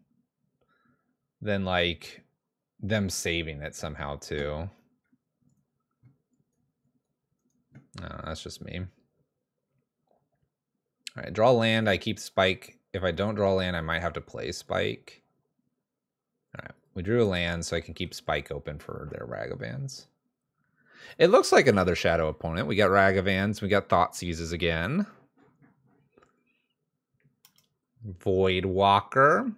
like them saving it somehow too. No, that's just me. All right, draw land, I keep Spike. If I don't draw land, I might have to play Spike. All right, we drew a land so I can keep Spike open for their Ragavans. It looks like another shadow opponent. We got Ragavans. We got Thoughtseizes again. Void Walker.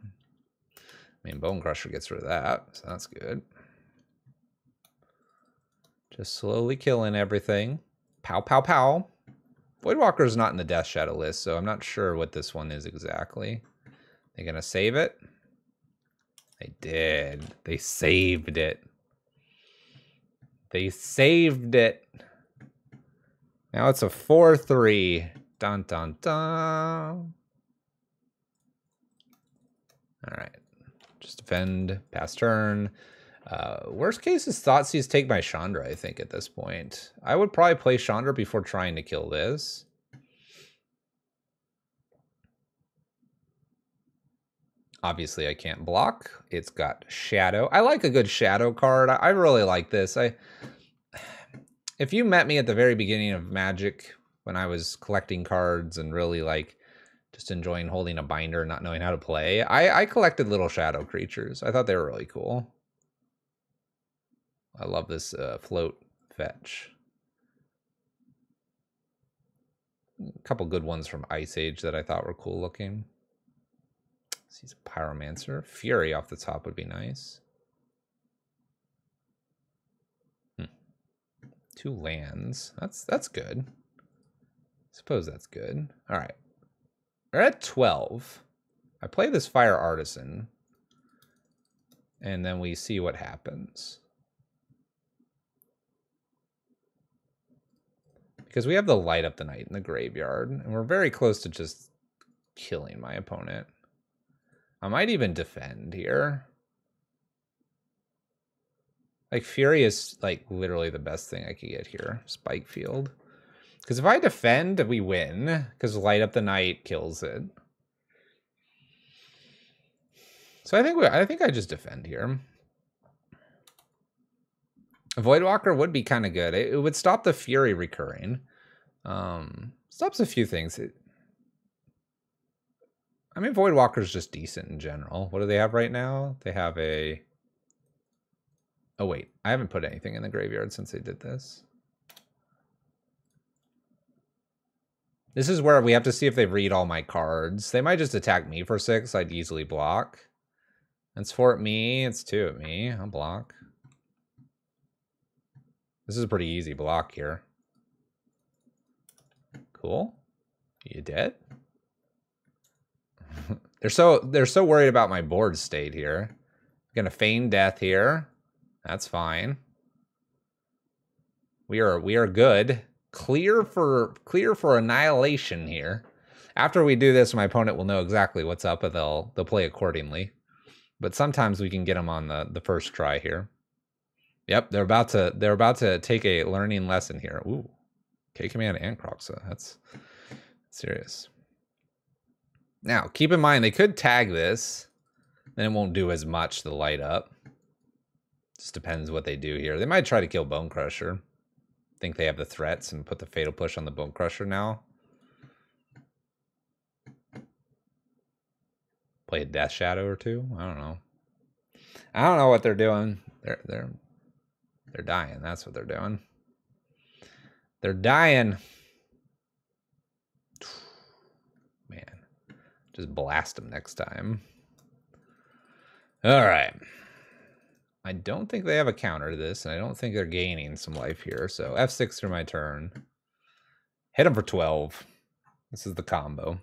I mean, Bone Crusher gets rid of that, so that's good. Just slowly killing everything. Pow, pow, pow. Void Walker is not in the Death Shadow list, so I'm not sure what this one is exactly. They're going to save it? They did. They saved it. They saved it. Now it's a 4-3. Dun, dun, dun. All right. Just defend, pass turn. Worst case is Thoughtseize take my Chandra, I think, at this point. I would probably play Chandra before trying to kill this. Obviously, I can't block. It's got Shadow. I like a good Shadow card. I really like this. If you met me at the very beginning of Magic, when I was collecting cards and really like just enjoying holding a binder and not knowing how to play, I collected little Shadow creatures. I thought they were really cool. I love this float fetch. A couple good ones from Ice Age that I thought were cool looking. He's a Pyromancer. Fury off the top would be nice. 2 lands. That's good. Suppose that's good. All right. We're at 12. I play this Fire Artisan. And then we see what happens. Because we have the Light Up the Night in the graveyard. And we're very close to just killing my opponent. I might even defend here. Like, Fury is, like, literally the best thing I could get here. Spike Field. Because if I defend, we win. Because Light Up the Night kills it. So I think I just defend here. Voidwalker would be kind of good. It would stop the Fury recurring. Stops a few things. I mean, Voidwalker's just decent in general. What do they have right now? They have a... Oh, wait. I haven't put anything in the graveyard since they did this. This is where we have to see if they read all my cards. They might just attack me for 6. I'd easily block. It's 4 at me. It's 2 at me. I'll block. This is a pretty easy block here. Cool. You dead? They're so worried about my board state here. I'm gonna feign death here. That's fine. We are good. Clear for annihilation here. After we do this, my opponent will know exactly what's up and they'll play accordingly. But sometimes we can get them on the first try here. Yep, they're about to take a learning lesson here. Ooh. K-Command and Croxa. That's serious. Now, keep in mind, they could tag this. Then it won't do as much to light up. Just depends what they do here. They might try to kill Bone Crusher. Think they have the threats and put the Fatal Push on the Bone Crusher now. Play a Death Shadow or 2? I don't know. I don't know what they're doing. They're dying. That's what they're doing. They're dying. Man. Just blast them next time. All right. I don't think they have a counter to this, and I don't think they're gaining some life here. So F6 through my turn. Hit them for 12. This is the combo.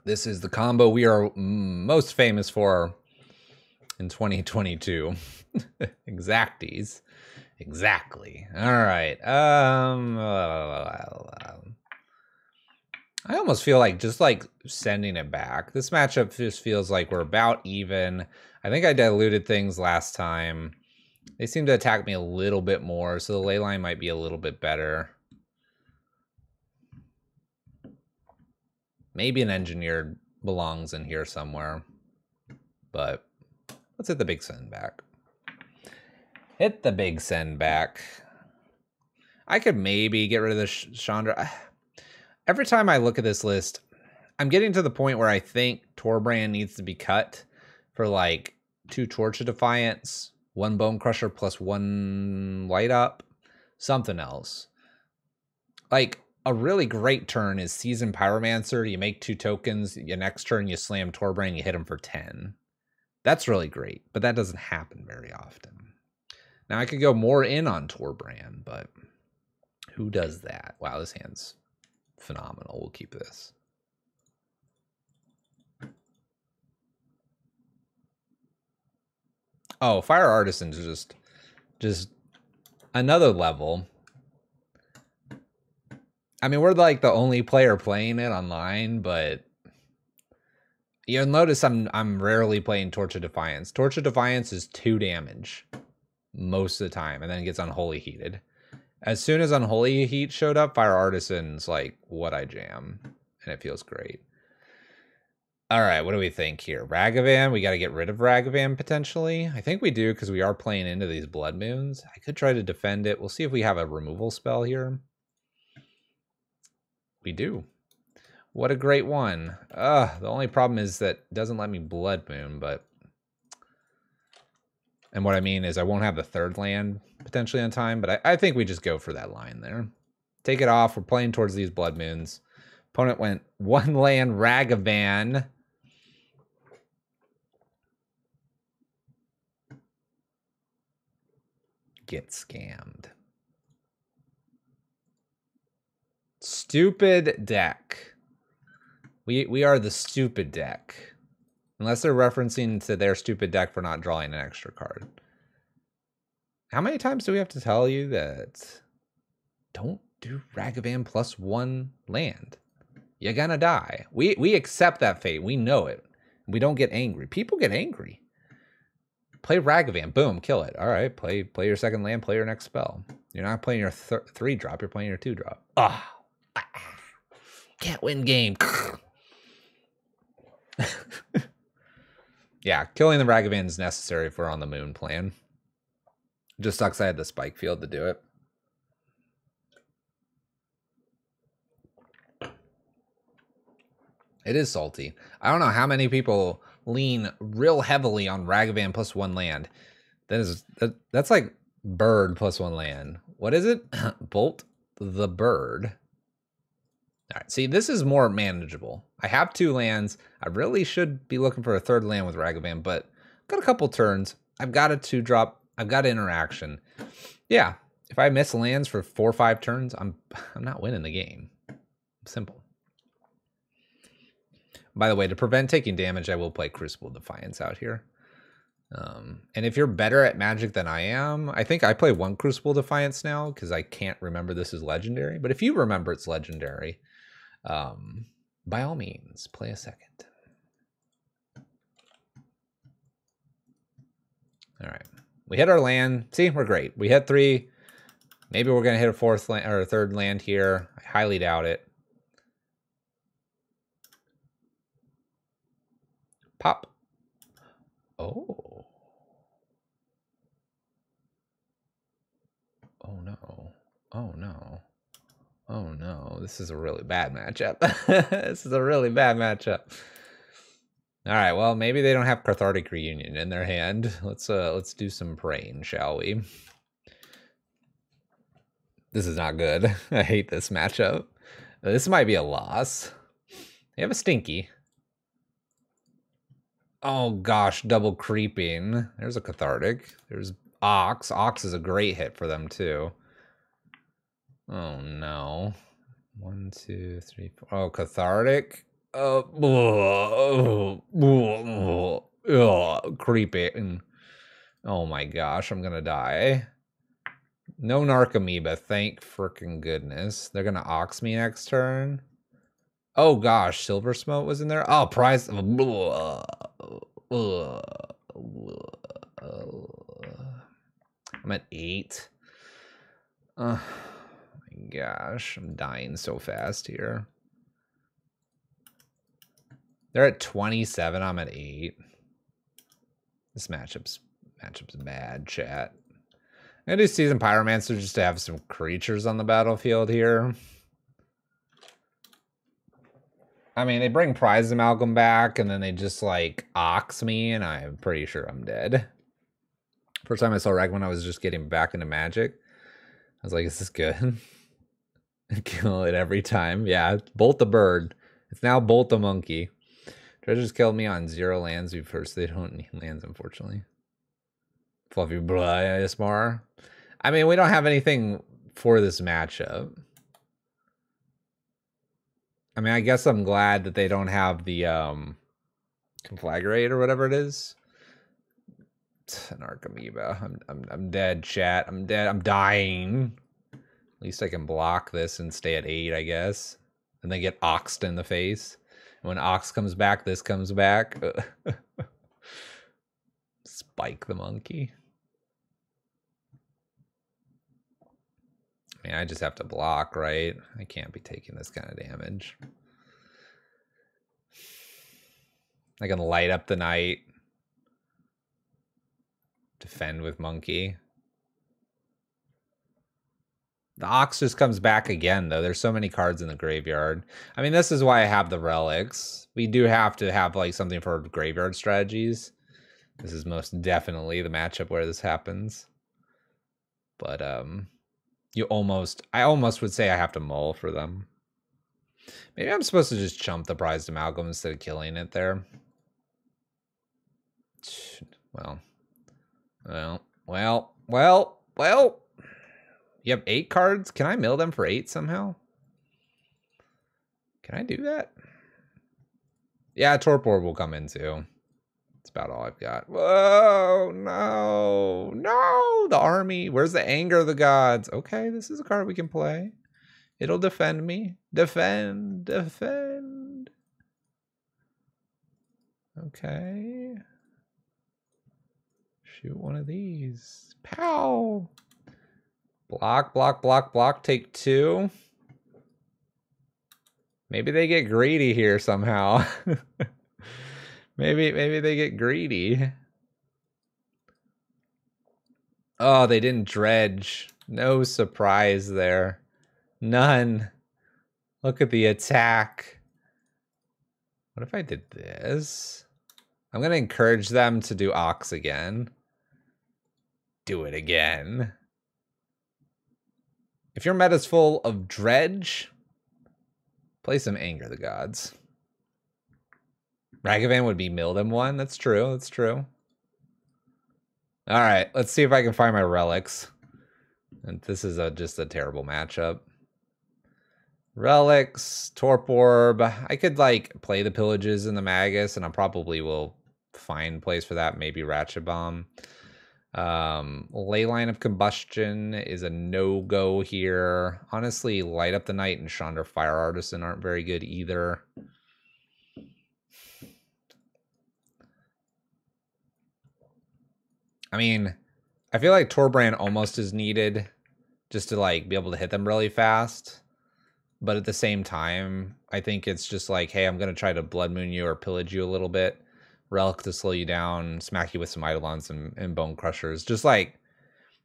This is the combo we are most famous for in 2022. Exacties. Exactly. All right. I almost feel like just like sending it back. This matchup just feels like we're about even. I think I diluted things last time. They seem to attack me a little bit more, so the ley line might be a little bit better. Maybe an engineered belongs in here somewhere. But let's hit the big send back. Hit the big send back. I could maybe get rid of the Chandra. Every time I look at this list, I'm getting to the point where I think Torbrand needs to be cut. for like 2 Torch of Defiance, 1 Bone Crusher plus 1 Light Up, something else. Like, a really great turn is Seasoned Pyromancer. You make 2 tokens. Your next turn, you slam Torbrand, you hit him for 10. That's really great, but that doesn't happen very often. Now, I could go more in on Torbrand, but who does that? Wow, this hand's phenomenal. We'll keep this. Oh, Fire Artisan's just another level. I mean, we're like the only player playing it online, but you'll notice I'm rarely playing Torch of Defiance. Torch of Defiance is 2 damage most of the time, and then it gets Unholy Heated. As soon as Unholy Heat showed up, Fire Artisan's like what I jam, and it feels great. All right, what do we think here? Ragavan, we got to get rid of Ragavan potentially. I think we do because we are playing into these Blood Moons. I could try to defend it. We'll see if we have a removal spell here. We do. What a great one. The only problem is that it doesn't let me Blood Moon, but... And what I mean is I won't have the 3rd land potentially on time, but I think we just go for that line there. Take it off. We're playing towards these Blood Moons. Opponent went 1 land Ragavan. Get scammed. Stupid deck. We are the stupid deck. Unless they're referencing to their stupid deck for not drawing an extra card. How many times do we have to tell you that don't do Ragavan plus 1 land? You're gonna die. We accept that fate. We know it. We don't get angry. People get angry. Play Ragavan. Boom. Kill it. All right. Play your 2nd land. Play your next spell. You're not playing your 3-drop. You're playing your 2-drop. Can't win game. Yeah, killing the Ragavan is necessary if we're on the moon plan. Just sucks I had the spike field to do it. It is salty. I don't know how many people lean real heavily on Ragavan plus 1 land. That's like bird plus 1 land. What is it? Bolt the bird. All right, see, this is more manageable. I have 2 lands. I really should be looking for a 3rd land with Ragavan, but I've got a couple turns. I've got a 2-drop. I've got interaction. Yeah, if I miss lands for 4 or 5 turns, I'm not winning the game. Simple. By the way, to prevent taking damage, I will play Crucible Defiance out here. And if you're better at Magic than I am, I think I play 1 Crucible Defiance now because I can't remember this is legendary. But if you remember it's legendary, by all means, play a 2nd. All right, we hit our land. See, we're great. We hit 3. Maybe we're gonna hit a 4th land or a 3rd land here. I highly doubt it. Pop. Oh. Oh no. Oh no. Oh no. This is a really bad matchup. This is a really bad matchup. All right, well, maybe they don't have Cathartic Reunion in their hand. Let's do some praying, shall we? This is not good. I hate this matchup. This might be a loss. They have a Stinky. Oh gosh, double creeping. There's a Cathartic. There's Ox. Ox is a great hit for them too. Oh no. 1, 2, 3, 4. Oh, Cathartic. Creeping. Oh my gosh, I'm gonna die. No Narcomoeba, thank frickin' goodness. They're gonna Ox me next turn. Oh gosh, Silver Smote was in there. Oh, prize. I'm at 8. Oh my gosh, I'm dying so fast here. They're at 27. I'm at 8. This matchup's bad, chat. I'm gonna do Seasoned Pyromancer just to have some creatures on the battlefield here. I mean, they bring Prize Amalgam back, and then they just, like, ox me, and I'm pretty sure I'm dead. First time I saw Rag when I was just getting back into Magic, I was like, is this good? Kill it every time. Yeah, Bolt the Bird. It's now Bolt the Monkey. Treasures killed me on 0 lands. First, they don't need lands, unfortunately. Fluffy blah, ASMR. I mean, we don't have anything for this matchup. I mean, I guess I'm glad that they don't have the Conflagrate or whatever it is. An Archamoeba. I'm dead, chat. I'm dead. I'm dying. At least I can block this and stay at 8, I guess. And then get oxed in the face. And when Ox comes back, this comes back. Spike the monkey. I mean, I just have to block, right? I can't be taking this kind of damage. I can light up the night. Defend with monkey. The Ox just comes back again, though. There's so many cards in the graveyard. I mean, this is why I have the relics. We do have to have, like, something for graveyard strategies. This is most definitely the matchup where this happens. But, I almost would say I have to mull for them. Maybe I'm supposed to just chump the Prized Amalgam instead of killing it there. Well. You have 8 cards? Can I mill them for 8 somehow? Can I do that? Yeah, Torpor will come in too. That's about all I've got. Whoa, no. No, the army. Where's the anger of the gods? Okay, this is a card we can play. It'll defend me. Defend. Okay. Shoot one of these. Pow. Block. Take 2. Maybe they get greedy here somehow. Maybe they get greedy. Oh, they didn't dredge. No surprise there. None. Look at the attack. What if I did this? I'm going to encourage them to do Ox again. Do it again. If your meta's full of dredge, play some Anger the Gods. Ragavan would be milled in 1. That's true. That's true. All right, let's see if I can find my relics. And this is just a terrible matchup. Relics, Torpor. I could like play the Pillages and the Magus, and I probably will find place for that. Maybe Ratchet Bomb. Leyline of Combustion is a no-go here. Honestly, Light Up the Night and Chandra Fire Artisan aren't very good either. I mean, I feel like Torbrand almost is needed just to like be able to hit them really fast. But at the same time, I think it's just like, hey, I'm going to try to Blood Moon you or Pillage you a little bit. Relic to slow you down, smack you with some Eidolons and Bone Crushers. Just like,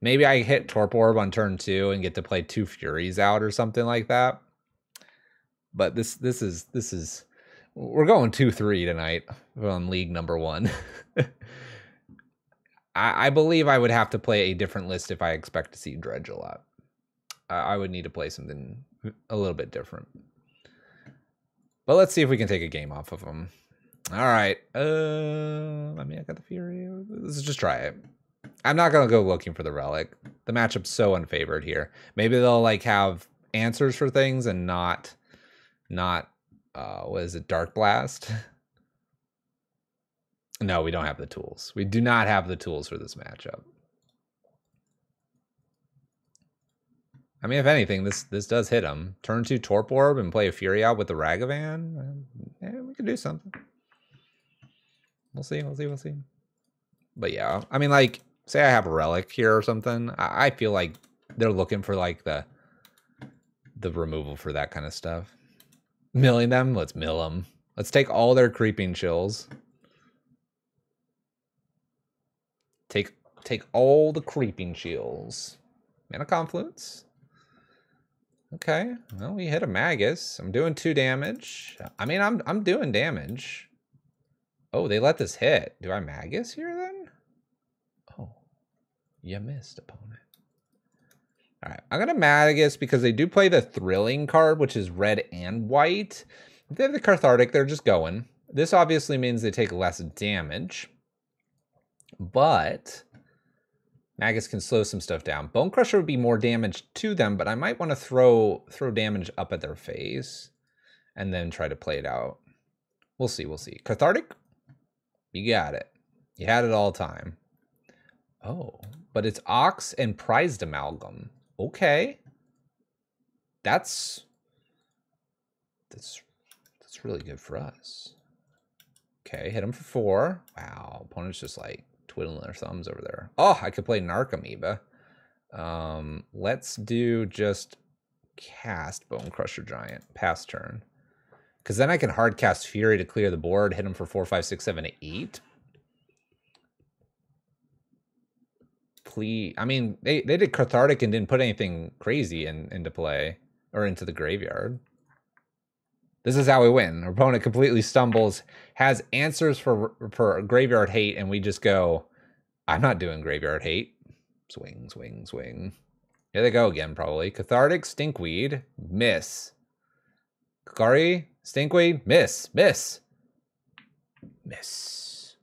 maybe I hit Torpor on turn 2 and get to play 2 Furies out or something like that. But this is we're going 2-3 tonight on League number 1. I believe I would have to play a different list if I expect to see Dredge a lot. I would need to play something a little bit different. But let's see if we can take a game off of them. All right. I mean, I got the Fury. Let's just try it. I'm not going to go looking for the Relic. The matchup's so unfavored here. Maybe they'll like have answers for things and not what is it, Dark Blast? No, we don't have the tools. We do not have the tools for this matchup. I mean, if anything, this does hit him. Turn 2 Torpor and play a Fury out with the Ragavan. Yeah, we could do something. We'll see. But yeah, I mean, like, say I have a Relic here or something. I feel like they're looking for like the removal for that kind of stuff. Milling them? Let's mill them. Let's take all their Creeping Chills. Take all the Creeping Chills. Mana Confluence. Okay, well, we hit a Magus. I'm doing 2 damage. I mean, I'm doing damage. Oh, they let this hit. Do I Magus here then? Oh, you missed, opponent. All right, I'm gonna Magus because they do play the Thrilling card, which is red and white. If they have the Cathartic, they're just going. This obviously means they take less damage, but Magus can slow some stuff down. Bone Crusher would be more damage to them, but I might want to throw damage up at their face and then try to play it out. We'll see, we'll see. Cathartic? You got it. You had it all time. Oh, but it's Ox and Prized Amalgam. Okay. That's really good for us. Okay, hit him for 4. Wow, opponent's just like twiddling their thumbs over there. Oh, I could play Narc Amoeba. Let's do just cast Bone Crusher Giant, pass turn. Because then I can hard cast Fury to clear the board, hit him for 4, 5, 6, 7, 8. Please, I mean, they did Cathartic and didn't put anything crazy into play or into the graveyard. This is how we win. Our opponent completely stumbles, has answers for Graveyard Hate, and we just go, I'm not doing Graveyard Hate. Swing, swing, swing. Here they go again, probably. Cathartic, Stinkweed, miss. Kakari, Stinkweed, miss, miss. Miss.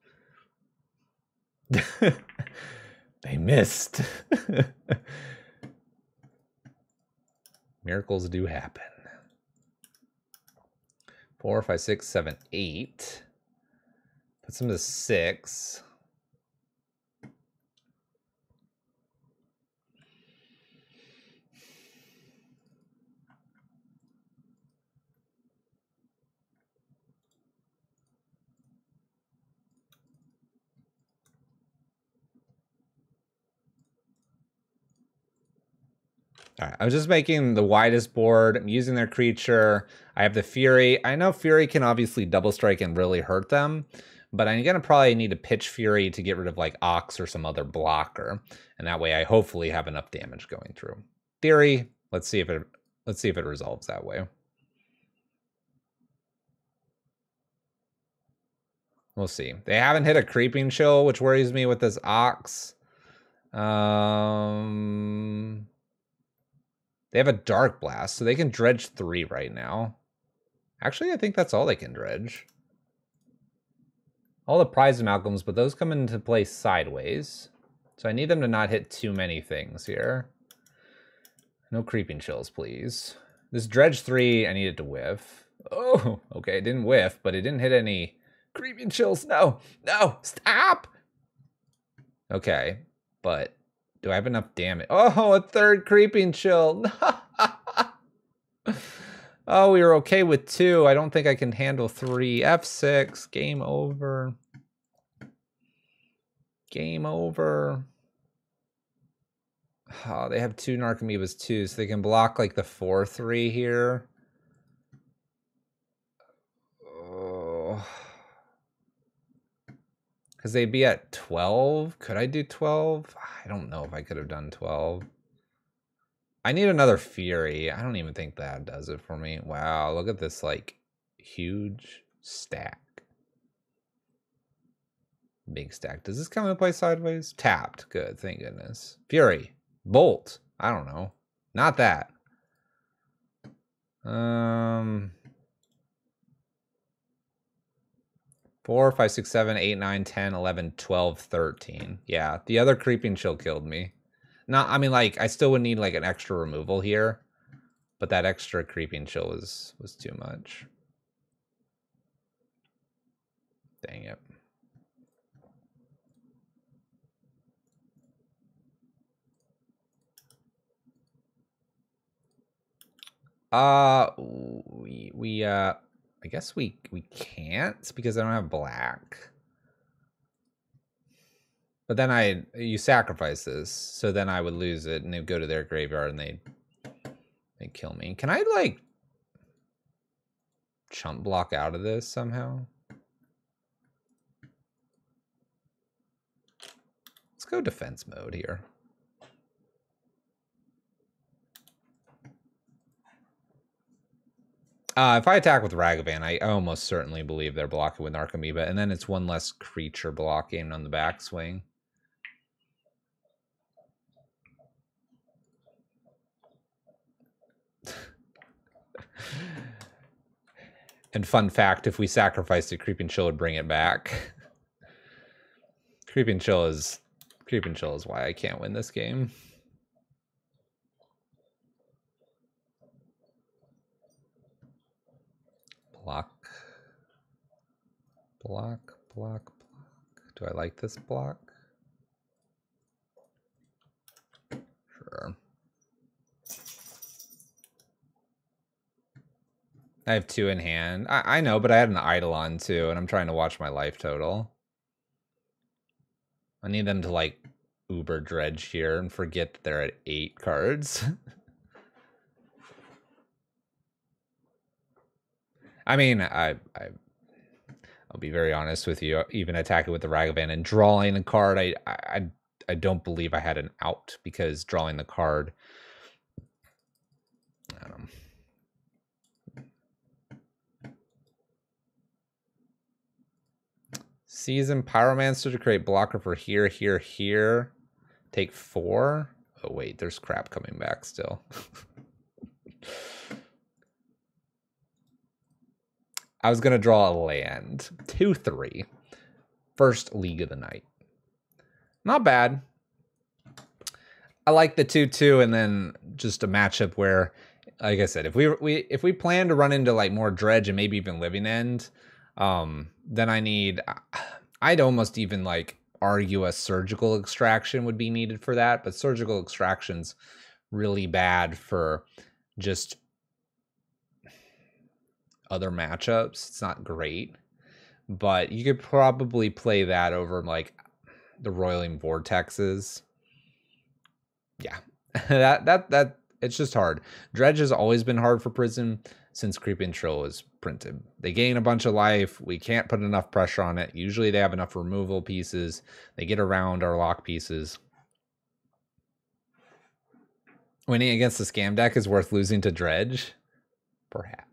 They missed. Miracles do happen. 4, 5, 6, 7, 8. Put some to 6. All right, I was just making the widest board. I'm using their creature. I have the Fury. I know Fury can obviously double strike and really hurt them, but I'm gonna probably need to pitch Fury to get rid of like Ox or some other blocker, and that way I hopefully have enough damage going through. Theory. Let's see if it resolves that way. We'll see. They haven't hit a Creeping Chill, which worries me with this Ox. They have a Dark Blast, so they can dredge 3 right now. Actually, I think that's all they can dredge. All the Prized Amalgams, but those come into play sideways. So I need them to not hit too many things here. No Creeping Chills, please. This dredge 3, I need it to whiff. Oh, okay, it didn't whiff, but it didn't hit any Creeping Chills. No, no, stop! Okay, but do I have enough damage? Oh, a 3rd Creeping Chill. Oh, we were okay with 2. I don't think I can handle 3. F6, game over. Game over. Oh, they have 2 Narcomoebas too, so they can block like the 4/3 here. Oh. Because they'd be at 12. Could I do 12? I don't know if I could have done 12. I need another Fury. I don't even think that does it for me. Wow, look at this like huge stack. Big stack. Does this come into play sideways? Tapped. Good, thank goodness. Fury. Bolt. I don't know. Not that. 4, 5, 6, 7, 8, 9, 10, 11, 12, 13. Yeah, the other Creeping Chill killed me. No, I mean, like, I still would need, like, an extra removal here. But that extra Creeping Chill was too much. Dang it. I guess we can't because I don't have black. But then you sacrifice this, so then I would lose it, and they'd go to their graveyard and they'd kill me. Can I like chump block out of this somehow? Let's go defense mode here. If I attack with Ragavan, I almost certainly believe they're blocking with Narcomoeba, and then it's one less creature blocking on the backswing. And fun fact, if we sacrificed a Creeping Chill, would bring it back. Creeping Chill is why I can't win this game. Block. Block, block, block. Do I like this block? Sure. I have 2 in hand. I know, but I had an Eidolon too, and I'm trying to watch my life total. I need them to like uber dredge here and forget that they're at 8 cards. I mean, I'll be very honest with you. Even attacking with the Ragavan and drawing a card, I don't believe I had an out, because drawing the card, I don't know. Season Pyromancer to create blocker for here, here, here. Take 4. Oh wait, there's crap coming back still. I was gonna draw a land. 2/3. First League of the Night. Not bad. I like the 2/2, and then just a matchup where, like I said, if we plan to run into like more dredge and maybe even living end, then I'd almost even like argue a surgical extraction would be needed for that, but surgical extraction's really bad for just other matchups. It's not great, but you could probably play that over like the Roiling Vortexes. Yeah, that it's just hard. Dredge has always been hard for Prison since Creeping Chill was printed. They gain a bunch of life. We can't put enough pressure on it. Usually they have enough removal pieces. They get around our lock pieces. Winning against the Scam deck is worth losing to Dredge? Perhaps.